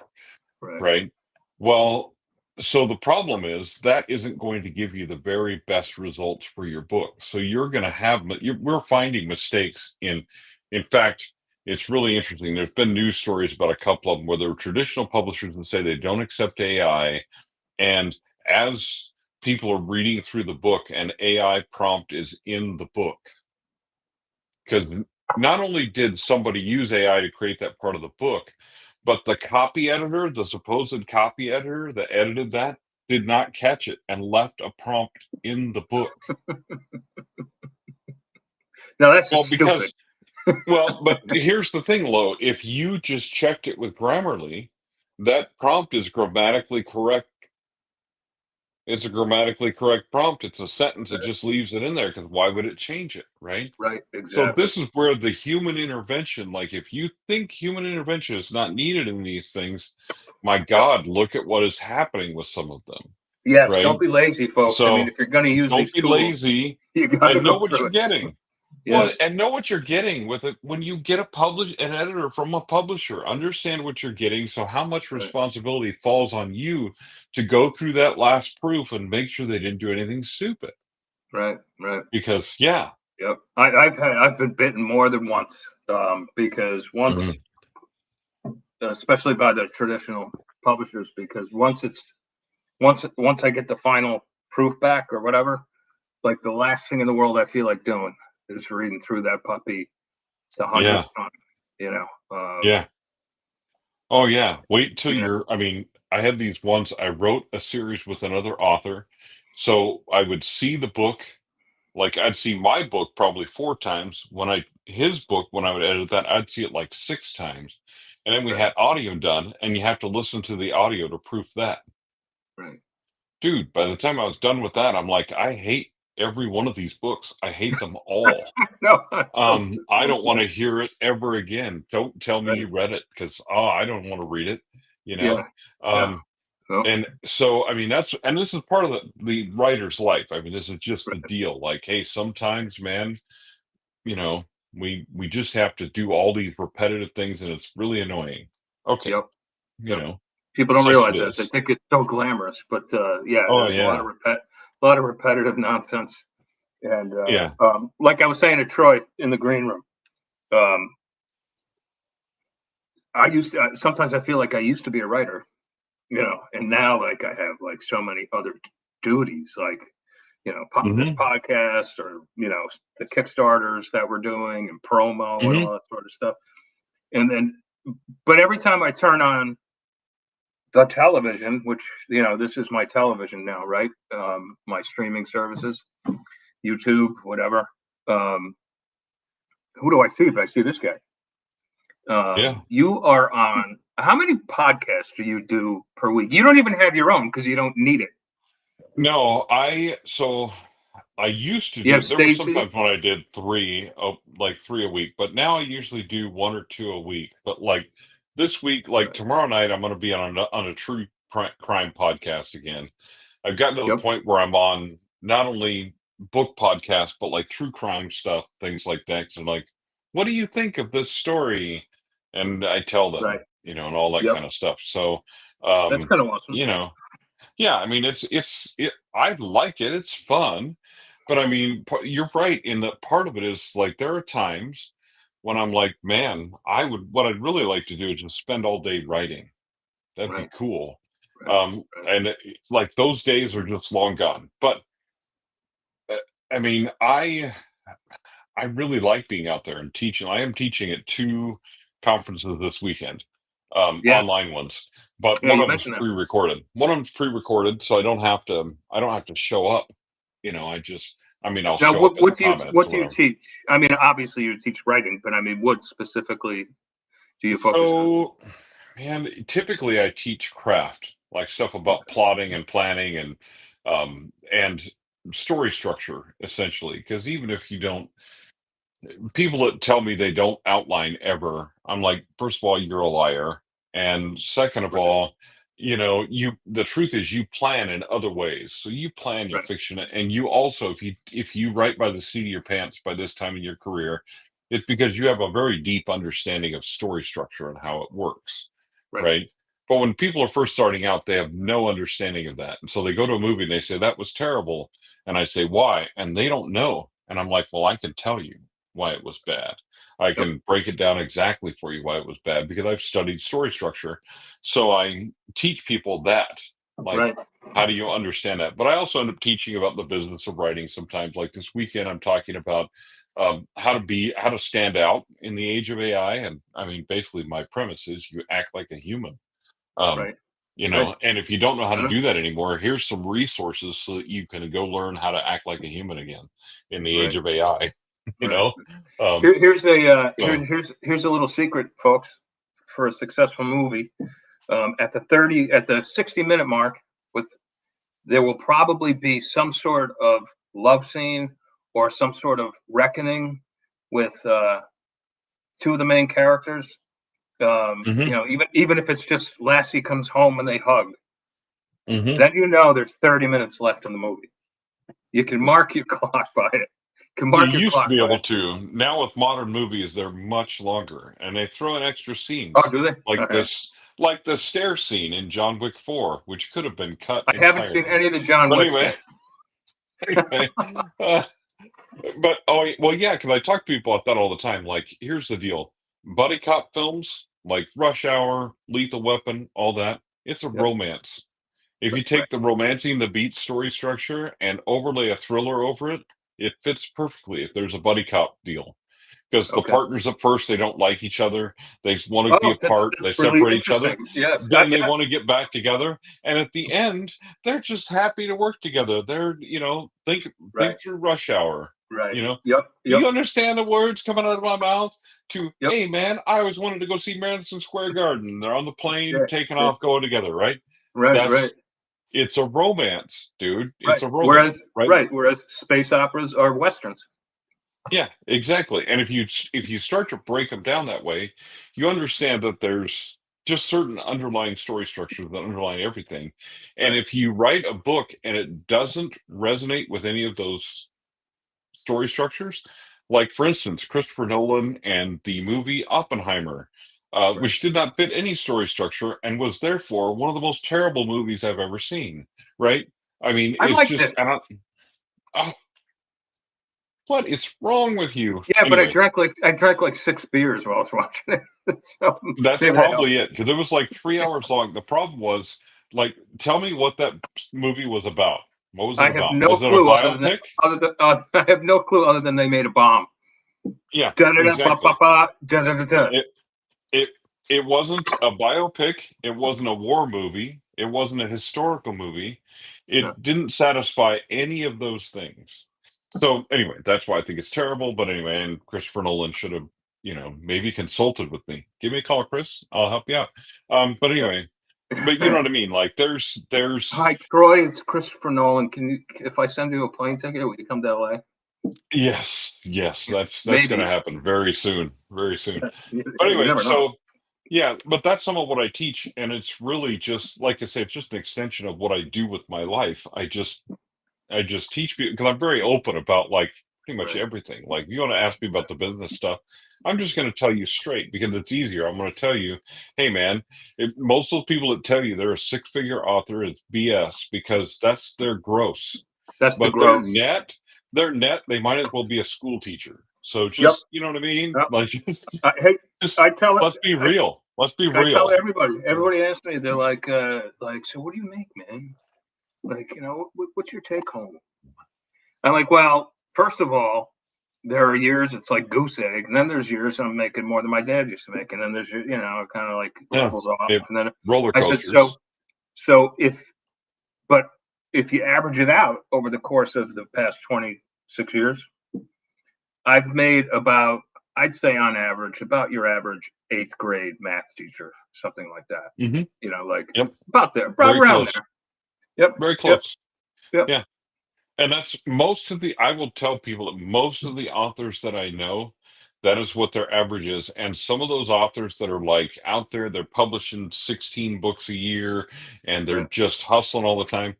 [SPEAKER 2] Right.
[SPEAKER 1] right? Well, so the problem is that isn't going to give you the very best results for your book. So you're going to have we're finding mistakes in fact, it's really interesting. There's been news stories about a couple of them where there were traditional publishers that say they don't accept AI, and as people are reading through the book, an AI prompt is in the book because not only did somebody use AI to create that part of the book, but the copy editor, the supposed copy editor that edited that, did not catch it and left a prompt in the book.
[SPEAKER 2] No, that's
[SPEAKER 1] Well,
[SPEAKER 2] just stupid.
[SPEAKER 1] because, well, but here's the thing, Lo. If you just checked it with Grammarly, that prompt is grammatically correct. It's a grammatically correct prompt. It's a sentence. It
[SPEAKER 2] Right.
[SPEAKER 1] just leaves it in there because why would it change it, right?
[SPEAKER 2] Right.
[SPEAKER 1] So
[SPEAKER 2] Exactly.
[SPEAKER 1] this is where the human intervention, like if you think human intervention is not needed in these things, my
[SPEAKER 2] Yep.
[SPEAKER 1] God, look at what is happening with some of them,
[SPEAKER 2] Yes. Don't
[SPEAKER 1] right?
[SPEAKER 2] be lazy, folks. I mean,
[SPEAKER 1] So
[SPEAKER 2] if you're going to use
[SPEAKER 1] don't
[SPEAKER 2] these
[SPEAKER 1] be
[SPEAKER 2] tools,
[SPEAKER 1] lazy
[SPEAKER 2] you got to
[SPEAKER 1] and know
[SPEAKER 2] go
[SPEAKER 1] what
[SPEAKER 2] through
[SPEAKER 1] you're
[SPEAKER 2] it.
[SPEAKER 1] getting.
[SPEAKER 2] Yeah.
[SPEAKER 1] Well, and know what you're getting with it when you get an editor from a publisher. Understand what you're getting. So how much
[SPEAKER 2] Right.
[SPEAKER 1] responsibility falls on you to go through that last proof and make sure they didn't do anything stupid.
[SPEAKER 2] Right. Right.
[SPEAKER 1] Because yeah.
[SPEAKER 2] Yep. I've been bitten more than once, because once,
[SPEAKER 1] Mhm.
[SPEAKER 2] especially by the traditional publishers, because once I get the final proof back or whatever, like the last thing in the world I feel like doing is reading through that puppy the
[SPEAKER 1] Yeah.
[SPEAKER 2] hundredth time. You know.
[SPEAKER 1] Yeah. Oh yeah. Wait till
[SPEAKER 2] You know.
[SPEAKER 1] you're I mean, I had these ones I wrote a series with another author. So I would see the book, like I'd see my book probably four times. When I his book, when I would edit that, I'd see it like six times. And then we
[SPEAKER 2] Right.
[SPEAKER 1] had audio done, and you have to listen to the audio to proof that.
[SPEAKER 2] Right.
[SPEAKER 1] Dude, by the time I was done with that, I'm like, I hate every one of these books. I hate them all.
[SPEAKER 2] No, that sounds good.
[SPEAKER 1] I don't want to hear it ever again. Don't tell me
[SPEAKER 2] Right.
[SPEAKER 1] you read it because I don't want to read it, you
[SPEAKER 2] Yeah.
[SPEAKER 1] know?
[SPEAKER 2] Yeah.
[SPEAKER 1] Um,
[SPEAKER 2] Well,
[SPEAKER 1] and so I mean and this is part of the writer's life. I mean, this is just the
[SPEAKER 2] right.
[SPEAKER 1] deal. Like, hey, sometimes, man, you know, we just have to do all these repetitive things and it's really annoying. Okay,
[SPEAKER 2] Yep.
[SPEAKER 1] you
[SPEAKER 2] Yep.
[SPEAKER 1] know,
[SPEAKER 2] People don't
[SPEAKER 1] such it
[SPEAKER 2] realize that. They
[SPEAKER 1] is.
[SPEAKER 2] think it's so glamorous, but yeah,
[SPEAKER 1] Oh
[SPEAKER 2] there's
[SPEAKER 1] yeah.
[SPEAKER 2] a lot of repetitive nonsense. And
[SPEAKER 1] Yeah.
[SPEAKER 2] like I was saying to Troy in the green room, um, I used to sometimes I feel like I used to be a writer, and now like I have like so many other duties, like this
[SPEAKER 1] Hmm.
[SPEAKER 2] podcast, or the Kickstarters that we're doing and promo and
[SPEAKER 1] Hmm.
[SPEAKER 2] all that sort of stuff. And then, but every time I turn on the television, which this is my television now, right? My streaming services, YouTube, whatever. Um, who do I see? If I see this guy,
[SPEAKER 1] Yeah.
[SPEAKER 2] you are on. How many podcasts do you do per week? You don't even have your own because you don't need it.
[SPEAKER 1] No, I used to
[SPEAKER 2] You have
[SPEAKER 1] do there were
[SPEAKER 2] Stacy.
[SPEAKER 1] sometimes when I did three, like three a week, but now I usually do one or two a week. But like this week, like
[SPEAKER 2] Right.
[SPEAKER 1] tomorrow night, I'm going to be on a true crime podcast again. I've gotten to the
[SPEAKER 2] Yep.
[SPEAKER 1] point where I'm on not only book podcasts, but like true crime stuff, things like that. So like, what do you think of this story? And I tell
[SPEAKER 2] Right.
[SPEAKER 1] them, and all that
[SPEAKER 2] Yep.
[SPEAKER 1] kind of stuff. So,
[SPEAKER 2] That's kind of awesome.
[SPEAKER 1] you know, yeah, I mean, I like it. It's fun, but I mean, you're right in that part of it is like there are times when I'm like, man, what I'd really like to do is just spend all day writing. That'd be
[SPEAKER 2] Right.
[SPEAKER 1] cool.
[SPEAKER 2] Right. Right.
[SPEAKER 1] And like those days are just long gone. But uh, I mean, I really like being out there and teaching. I am teaching at two conferences this weekend,
[SPEAKER 2] Yeah.
[SPEAKER 1] online ones, but
[SPEAKER 2] Yeah.
[SPEAKER 1] one
[SPEAKER 2] You
[SPEAKER 1] of them's
[SPEAKER 2] mentioned that.
[SPEAKER 1] pre-recorded. One of them's pre-recorded, so I don't have to show up. I mean, I'll
[SPEAKER 2] Now,
[SPEAKER 1] show up in the comments
[SPEAKER 2] what
[SPEAKER 1] or
[SPEAKER 2] do you
[SPEAKER 1] whatever.
[SPEAKER 2] teach? I mean, obviously you teach writing, but I mean, what specifically do you focus on?
[SPEAKER 1] So, man, typically I teach craft, like stuff about
[SPEAKER 2] Okay.
[SPEAKER 1] plotting and planning and story structure, essentially. Because even if you don't people that tell me they don't outline ever, I'm like, first of all, you're a liar. And second of
[SPEAKER 2] Right.
[SPEAKER 1] all, the truth is you plan in other ways. So you plan your
[SPEAKER 2] Right.
[SPEAKER 1] fiction, and you also, if you write by the seat of your pants by this time in your career, it's because you have a very deep understanding of story structure and how it works,
[SPEAKER 2] Right.
[SPEAKER 1] right? But when people are first starting out, they have no understanding of that. And so they go to a movie and they say, that was terrible. And I say, why? And they don't know. And I'm like, well, I can tell you why it was bad. I
[SPEAKER 2] Yep.
[SPEAKER 1] can break it down exactly for you why it was bad because I've studied story structure. So I teach people that, like,
[SPEAKER 2] Right.
[SPEAKER 1] how do you understand that? But I also end up teaching about the business of writing sometimes. Like this weekend, I'm talking about how to stand out in the age of AI. And I mean, basically, my premise is you act like a human. Um,
[SPEAKER 2] Right. Right.
[SPEAKER 1] and if you don't know how to
[SPEAKER 2] Uh,
[SPEAKER 1] do that anymore, here's some resources so that you can go learn how to act like a human again in the age
[SPEAKER 2] right.
[SPEAKER 1] of AI. You
[SPEAKER 2] Right.
[SPEAKER 1] know, um,
[SPEAKER 2] Here's
[SPEAKER 1] so
[SPEAKER 2] here's a little secret, folks, for a successful movie. At the 60-minute mark, with there will probably be some sort of love scene or some sort of reckoning with two of the main characters.
[SPEAKER 1] hmm
[SPEAKER 2] Even if it's just Lassie comes home and they hug,
[SPEAKER 1] hmm
[SPEAKER 2] then there's 30 minutes left in the movie. You can mark your clock by it. You can
[SPEAKER 1] You
[SPEAKER 2] mark your
[SPEAKER 1] used to
[SPEAKER 2] clock
[SPEAKER 1] be
[SPEAKER 2] by
[SPEAKER 1] able
[SPEAKER 2] it.
[SPEAKER 1] to. Now with modern movies, they're much longer, and they throw in extra
[SPEAKER 2] Oh,
[SPEAKER 1] scenes,
[SPEAKER 2] do they?
[SPEAKER 1] like
[SPEAKER 2] Okay.
[SPEAKER 1] the stair scene in John Wick 4, which could have been cut
[SPEAKER 2] I haven't seen
[SPEAKER 1] entirely.
[SPEAKER 2] any of the John
[SPEAKER 1] But
[SPEAKER 2] Wicks
[SPEAKER 1] anyway,
[SPEAKER 2] yet.
[SPEAKER 1] anyway, uh, but oh well, yeah, because I talk to people about that all the time. Like, here's the deal: buddy cop films like Rush Hour, Lethal Weapon, all that. It's a
[SPEAKER 2] Yep.
[SPEAKER 1] romance. If you
[SPEAKER 2] Right.
[SPEAKER 1] take the romancing the beat story structure and overlay a thriller over it, it fits perfectly if there's a buddy cop deal. Because the
[SPEAKER 2] Okay.
[SPEAKER 1] partners at first they don't like each other, they want to be
[SPEAKER 2] Oh,
[SPEAKER 1] apart,
[SPEAKER 2] that's
[SPEAKER 1] they
[SPEAKER 2] really
[SPEAKER 1] separate each
[SPEAKER 2] interesting.
[SPEAKER 1] other,
[SPEAKER 2] Yes.
[SPEAKER 1] then they want to get back together, and at the end they're just happy to work together. They're think
[SPEAKER 2] Right.
[SPEAKER 1] through Rush Hour.
[SPEAKER 2] Right.
[SPEAKER 1] You know,
[SPEAKER 2] Yep.
[SPEAKER 1] do
[SPEAKER 2] Yep.
[SPEAKER 1] you understand the words coming out of my mouth? To
[SPEAKER 2] Yep.
[SPEAKER 1] hey man, I always wanted to go see Madison Square Garden. They're on the plane,
[SPEAKER 2] Yeah.
[SPEAKER 1] taking
[SPEAKER 2] Yeah.
[SPEAKER 1] off, going together, right?
[SPEAKER 2] Right. Right.
[SPEAKER 1] That's it's a romance, dude. It's
[SPEAKER 2] Right.
[SPEAKER 1] a romance, right?
[SPEAKER 2] Whereas space operas are westerns.
[SPEAKER 1] Yeah, exactly. And if you start to break them down that way, you understand that there's just certain underlying story structures that underlie everything. And
[SPEAKER 2] Right.
[SPEAKER 1] if you write a book and it doesn't resonate with any of those story structures, like for instance, Christopher Nolan and the movie Oppenheimer,
[SPEAKER 2] Right.
[SPEAKER 1] which did not fit any story structure and was therefore one of the most terrible movies I've ever seen. Right? I mean,
[SPEAKER 2] I
[SPEAKER 1] it's
[SPEAKER 2] liked
[SPEAKER 1] just
[SPEAKER 2] it.
[SPEAKER 1] I don't. Oh, what is wrong with you?
[SPEAKER 2] Yeah, but
[SPEAKER 1] Anyway,
[SPEAKER 2] I drank like 6 beers while I was watching it. So
[SPEAKER 1] that's
[SPEAKER 2] maybe that helped.
[SPEAKER 1] probably it because it was like 3 hours long. The problem was, like, tell me what that movie was about. What was it
[SPEAKER 2] I have
[SPEAKER 1] about?
[SPEAKER 2] no
[SPEAKER 1] Was it a
[SPEAKER 2] clue
[SPEAKER 1] biopic?
[SPEAKER 2] I have no clue other than they made a bomb.
[SPEAKER 1] Yeah,
[SPEAKER 2] Da da da ba ba
[SPEAKER 1] exactly.
[SPEAKER 2] ba da da da da.
[SPEAKER 1] It it it wasn't a biopic. It wasn't a war movie. It wasn't a historical movie.
[SPEAKER 2] No.
[SPEAKER 1] It didn't satisfy any of those things. So anyway, that's why I think it's terrible. But anyway, and Christopher Nolan should have, maybe consulted with me. Give me a call, Chris. I'll help you out. But anyway, but you know
[SPEAKER 2] Yep.
[SPEAKER 1] what I mean? Like there's
[SPEAKER 2] Hi, Troy. It's Christopher Nolan. If I send you a plane ticket, will you come to LA?
[SPEAKER 1] yes,
[SPEAKER 2] Yeah,
[SPEAKER 1] that's gonna
[SPEAKER 2] maybe.
[SPEAKER 1] happen very soon. Very soon. But
[SPEAKER 2] You
[SPEAKER 1] anyway,
[SPEAKER 2] never know.
[SPEAKER 1] so yeah, but that's some of what I teach, and it's really just like I say, it's just an extension of what I do with my life. I just teach people because I'm very open about like pretty much
[SPEAKER 2] Right.
[SPEAKER 1] everything. Like you want to ask me about the business stuff, I'm just going to tell you straight because it's easier. I'm going to tell you, hey man, most of the people that tell you they're a six-figure author, it's BS because that's their gross.
[SPEAKER 2] That's the
[SPEAKER 1] But
[SPEAKER 2] gross.
[SPEAKER 1] their net, they might as well be a school teacher. So
[SPEAKER 2] Yep.
[SPEAKER 1] just, you know what I mean?
[SPEAKER 2] Yep.
[SPEAKER 1] Like
[SPEAKER 2] Hey,
[SPEAKER 1] just
[SPEAKER 2] I tell it.
[SPEAKER 1] let's be real. Let's be
[SPEAKER 2] I tell
[SPEAKER 1] real.
[SPEAKER 2] everybody. Everybody asks me. They're like, so what do you make, man? Like, what's your take home? I'm like, well, first of all, there are years it's like goose egg, and then there's years I'm making more than my dad used to make, and then there's it kind of like
[SPEAKER 1] Yeah.
[SPEAKER 2] levels off,
[SPEAKER 1] It,
[SPEAKER 2] and then
[SPEAKER 1] roller
[SPEAKER 2] I said,
[SPEAKER 1] coasters.
[SPEAKER 2] so but if you average it out over the course of the past 26 years, I've made about, I'd say on average, about your average eighth grade math teacher, something like that.
[SPEAKER 1] hmm
[SPEAKER 2] Like
[SPEAKER 1] Yep.
[SPEAKER 2] about there, about
[SPEAKER 1] Very
[SPEAKER 2] around
[SPEAKER 1] close.
[SPEAKER 2] there. Yep,
[SPEAKER 1] Very
[SPEAKER 2] yep,
[SPEAKER 1] close.
[SPEAKER 2] yep.
[SPEAKER 1] Yeah. And that's most of the I will tell people that most of the authors that I know, That is what their average is. And some of those authors that are like out there, they're publishing 16 books a year and they're
[SPEAKER 2] Right.
[SPEAKER 1] just hustling all the time.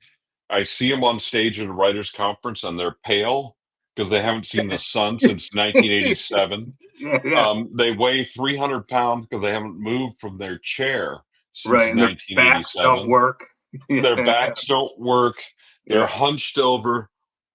[SPEAKER 1] I see them on stage at a writers' conference and they're pale because they haven't seen the sun since 1987.
[SPEAKER 2] Yeah.
[SPEAKER 1] They weigh 300 pounds because they haven't moved from their chair
[SPEAKER 2] Right.
[SPEAKER 1] since
[SPEAKER 2] And their backs don't
[SPEAKER 1] 1987.
[SPEAKER 2] work.
[SPEAKER 1] Their
[SPEAKER 2] Yeah.
[SPEAKER 1] backs don't work. They're
[SPEAKER 2] Yeah.
[SPEAKER 1] hunched over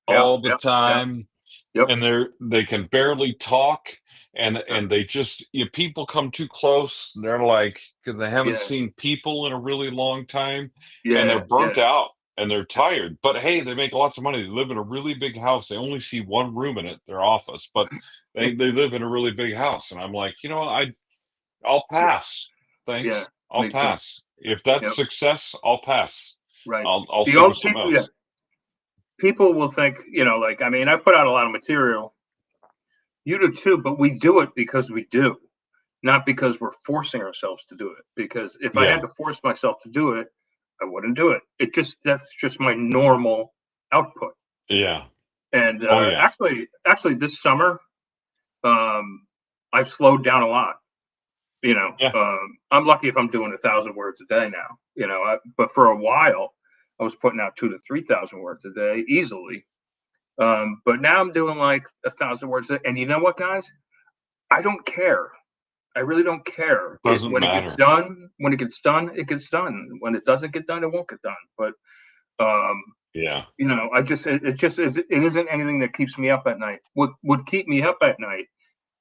[SPEAKER 2] Yep.
[SPEAKER 1] all the
[SPEAKER 2] Yep. Yep.
[SPEAKER 1] time,
[SPEAKER 2] Yep.
[SPEAKER 1] and they can barely talk,
[SPEAKER 2] Right.
[SPEAKER 1] and they just, people come too close, they're like, because they haven't
[SPEAKER 2] Yeah.
[SPEAKER 1] seen people in a really long time, and they're
[SPEAKER 2] Yeah.
[SPEAKER 1] burnt
[SPEAKER 2] Yeah.
[SPEAKER 1] out and they're tired. But hey, they make lots of money. They live in a really big house. They only see one room in it, their office, but they live in a really big house. And I'm like, I'll pass.
[SPEAKER 2] Yeah.
[SPEAKER 1] Thanks. I'll
[SPEAKER 2] Me too.
[SPEAKER 1] pass. If that's
[SPEAKER 2] Yep.
[SPEAKER 1] success, I'll pass.
[SPEAKER 2] Right.
[SPEAKER 1] I'll
[SPEAKER 2] The
[SPEAKER 1] stick with
[SPEAKER 2] old
[SPEAKER 1] something
[SPEAKER 2] people. Yeah.
[SPEAKER 1] else.
[SPEAKER 2] People will think, like, I mean, I put out a lot of material. You do too, but we do it because we do, not because we're forcing ourselves to do it. Because if I had
[SPEAKER 1] Yeah.
[SPEAKER 2] to force myself to do it, I wouldn't do it. That's just my normal output.
[SPEAKER 1] Yeah.
[SPEAKER 2] And
[SPEAKER 1] Oh yeah.
[SPEAKER 2] actually, this summer, I've slowed down a lot.
[SPEAKER 1] Yeah.
[SPEAKER 2] I'm lucky if I'm doing 1,000 words a day now. But for a while, I was putting out 2 to 3,000 words a day easily. But now I'm doing like 1,000 words a day. And you know what, guys? I don't care. I really don't care.
[SPEAKER 1] Doesn't
[SPEAKER 2] When it gets
[SPEAKER 1] matter.
[SPEAKER 2] done, when it gets done, it gets done. When it doesn't get done, it won't get done. But um,
[SPEAKER 1] Yeah.
[SPEAKER 2] I just it just is. It isn't anything that keeps me up at night. What would keep me up at night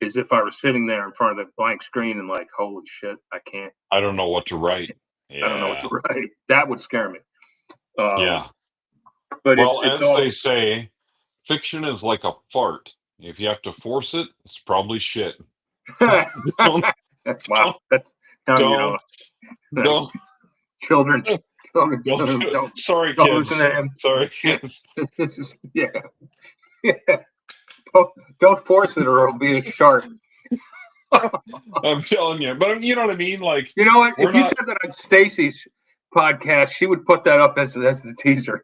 [SPEAKER 2] is if I was sitting there in front of the blank screen and like, holy shit, I can't.
[SPEAKER 1] I don't know what to write.
[SPEAKER 2] I don't know what to
[SPEAKER 1] Yeah.
[SPEAKER 2] write. That would scare me. Um,
[SPEAKER 1] Yeah.
[SPEAKER 2] but
[SPEAKER 1] Well,
[SPEAKER 2] it's
[SPEAKER 1] as
[SPEAKER 2] all
[SPEAKER 1] they say, fiction is like a fart. If you have to force it, it's probably shit. So don't,
[SPEAKER 2] wow.
[SPEAKER 1] don't,
[SPEAKER 2] That's no,
[SPEAKER 1] don't,
[SPEAKER 2] like
[SPEAKER 1] don't,
[SPEAKER 2] children, children,
[SPEAKER 1] sorry,
[SPEAKER 2] don't listen
[SPEAKER 1] kids.
[SPEAKER 2] to him.
[SPEAKER 1] Sorry,
[SPEAKER 2] Yeah,
[SPEAKER 1] kids.
[SPEAKER 2] this is yeah. Yeah. Don't force it, or it'll be a shark.
[SPEAKER 1] I'm telling you. But you know what I mean? Like,
[SPEAKER 2] You know what?
[SPEAKER 1] we're
[SPEAKER 2] If you
[SPEAKER 1] not,
[SPEAKER 2] said that on Stacy's podcast, she would put that up as the teaser.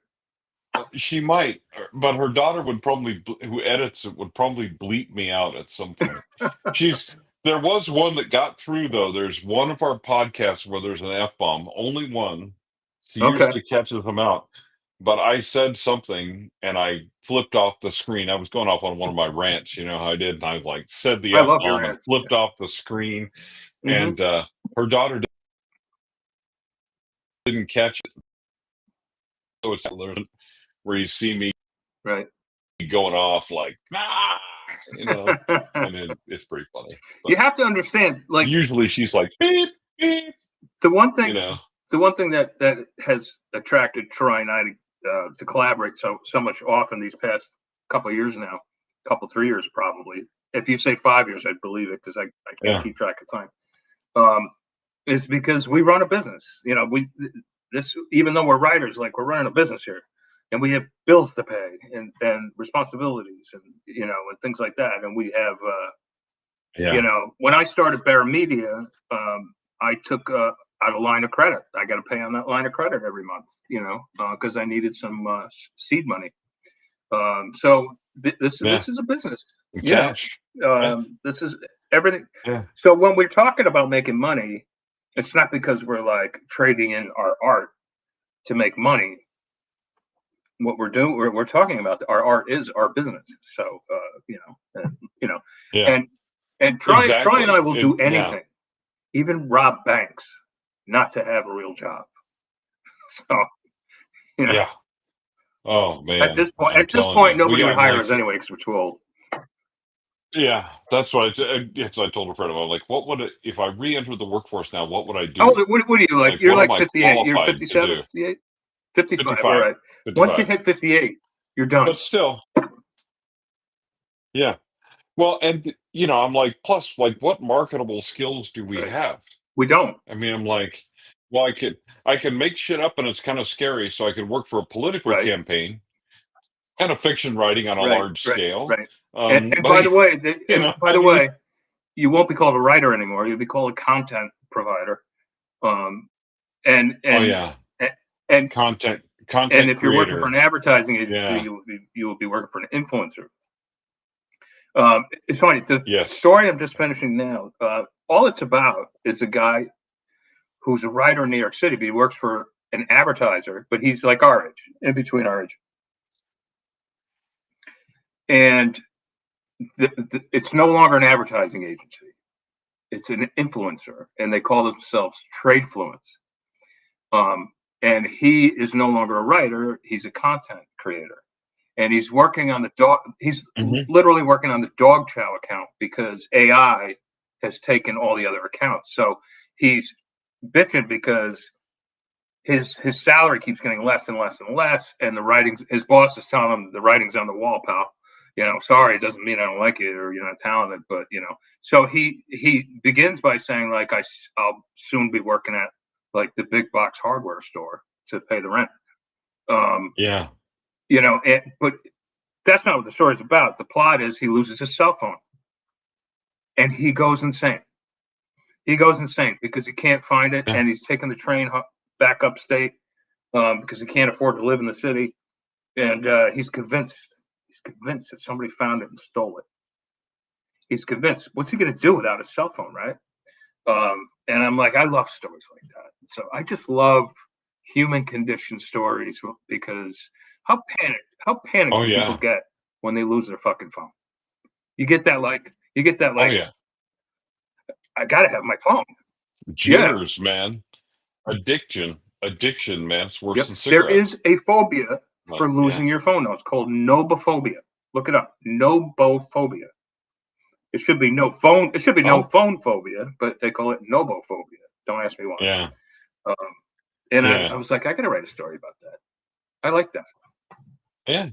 [SPEAKER 1] she might, but her daughter would probably, who edits it, would probably bleep me out at some point. There was one that got through, though. There's one of our podcasts where there's an F bomb, only one. She
[SPEAKER 2] Okay.
[SPEAKER 1] usually catches them out. But I said something and I flipped off the screen. I was going off on one of my rants, you know how I did. And I like said the
[SPEAKER 2] I
[SPEAKER 1] F
[SPEAKER 2] love your
[SPEAKER 1] bomb and
[SPEAKER 2] rants.
[SPEAKER 1] flipped off the screen.
[SPEAKER 2] Mm-hmm.
[SPEAKER 1] And her daughter didn't catch it. So it's where you see me
[SPEAKER 2] Right.
[SPEAKER 1] going off like, ah, and it's pretty funny.
[SPEAKER 2] You
[SPEAKER 1] But
[SPEAKER 2] have to understand, like
[SPEAKER 1] usually she's like, beep, beep,
[SPEAKER 2] the one
[SPEAKER 1] you
[SPEAKER 2] thing,
[SPEAKER 1] know.
[SPEAKER 2] that has attracted Troy and I to collaborate so much often these past couple of years now, 3 years probably. If you say 5 years, I'd believe it because I can't
[SPEAKER 1] Yeah.
[SPEAKER 2] keep track of time. Is because we run a business. Even though we're writers, like we're running a business here, and we have bills to pay and responsibilities and things like that. And we have
[SPEAKER 1] Yeah.
[SPEAKER 2] when I started Bear Media, I took out a line of credit. I got to pay on that line of credit every month, because I needed some seed money. So this
[SPEAKER 1] Yeah.
[SPEAKER 2] is a business,
[SPEAKER 1] Cash. Yeah.
[SPEAKER 2] this is everything.
[SPEAKER 1] Yeah.
[SPEAKER 2] So when we're talking about making money, it's not because we're like trading in our art to make money. What we're doing, we're talking about our art is our business. So and,
[SPEAKER 1] Yeah.
[SPEAKER 2] and Troy and I
[SPEAKER 1] Exactly.
[SPEAKER 2] will do
[SPEAKER 1] Yeah.
[SPEAKER 2] anything, even rob banks, not to have a real job. So
[SPEAKER 1] Yeah. Oh
[SPEAKER 2] at
[SPEAKER 1] man,
[SPEAKER 2] this point,
[SPEAKER 1] I'm telling you, we
[SPEAKER 2] nobody would
[SPEAKER 1] got
[SPEAKER 2] hire
[SPEAKER 1] like,
[SPEAKER 2] us anyway because we're too old.
[SPEAKER 1] yeah, that's what I told a friend of mine. Like, what would if I re-entered the workforce now? What would I
[SPEAKER 2] Oh,
[SPEAKER 1] do?
[SPEAKER 2] what are you like?
[SPEAKER 1] Like,
[SPEAKER 2] You're
[SPEAKER 1] what am
[SPEAKER 2] like
[SPEAKER 1] I
[SPEAKER 2] 58. You're
[SPEAKER 1] qualified to
[SPEAKER 2] 57,
[SPEAKER 1] do?
[SPEAKER 2] 58, 55. All
[SPEAKER 1] 55,
[SPEAKER 2] right. Once you
[SPEAKER 1] 55.
[SPEAKER 2] hit 58, you're done.
[SPEAKER 1] But still, yeah. Well, and I'm like, plus, like, what marketable skills do we
[SPEAKER 2] Right.
[SPEAKER 1] have?
[SPEAKER 2] We don't.
[SPEAKER 1] I mean, I'm like, well, I can make shit up, and it's kind of scary. So I could work for a political
[SPEAKER 2] Right.
[SPEAKER 1] campaign, kind of fiction writing on a
[SPEAKER 2] Right.
[SPEAKER 1] large
[SPEAKER 2] Right.
[SPEAKER 1] scale.
[SPEAKER 2] Right. And by the way,
[SPEAKER 1] I mean,
[SPEAKER 2] you won't be called a writer anymore. You'll be called a content provider. Um, and
[SPEAKER 1] oh
[SPEAKER 2] and
[SPEAKER 1] yeah,
[SPEAKER 2] and
[SPEAKER 1] content
[SPEAKER 2] if you're working for
[SPEAKER 1] creator.
[SPEAKER 2] an advertising agency,
[SPEAKER 1] Yeah.
[SPEAKER 2] you will be working for an influencer. It's funny. The
[SPEAKER 1] Yes.
[SPEAKER 2] story I'm just finishing now. All it's about is a guy who's a writer in New York City, but he works for an advertiser, but he's like our age, in between our age. And it's no longer an advertising agency. It's an influencer, and they call themselves Tradefluence. And he is no longer a writer; he's a content creator, and he's working on the dog. He's literally working on the dog chow account because AI has taken all the other accounts. So he's bitching because his salary keeps getting less and less and less, and the writings. His boss is telling him the writing's on the wall, pal. Sorry, it doesn't mean I don't like it or you're not talented, but So he begins by saying like I'll soon be working at like the big box hardware store to pay the rent.
[SPEAKER 1] Yeah.
[SPEAKER 2] But that's not what the story's about. The plot is he loses his cell phone, and he goes insane. He goes insane because he can't find it,
[SPEAKER 1] Yeah.
[SPEAKER 2] and he's taking the train back upstate because he can't afford to live in the city, and he's convinced. He's convinced that somebody found it and stole it. He's convinced. What's he going to do without his cell phone, right? And I'm like, I love stories like that. So I just love human condition stories because how panicked
[SPEAKER 1] Oh
[SPEAKER 2] do people
[SPEAKER 1] yeah.
[SPEAKER 2] get when they lose their fucking phone? You get that like
[SPEAKER 1] Oh yeah.
[SPEAKER 2] I gotta have my phone. Yeah.
[SPEAKER 1] Jitters, man. Addiction, man. It's worse
[SPEAKER 2] Yep.
[SPEAKER 1] than
[SPEAKER 2] There
[SPEAKER 1] cigarettes.
[SPEAKER 2] is a phobia
[SPEAKER 1] Like,
[SPEAKER 2] for
[SPEAKER 1] yeah.
[SPEAKER 2] losing your phone now. It's called nobophobia. Look it up. Nobophobia. It should be no phone. It should be no
[SPEAKER 1] Oh,
[SPEAKER 2] phone phobia, but they call it nobophobia. Don't ask me why.
[SPEAKER 1] yeah.
[SPEAKER 2] Um, and I
[SPEAKER 1] Yeah.
[SPEAKER 2] was like, I gotta write a story about that. I like that stuff.
[SPEAKER 1] Yeah.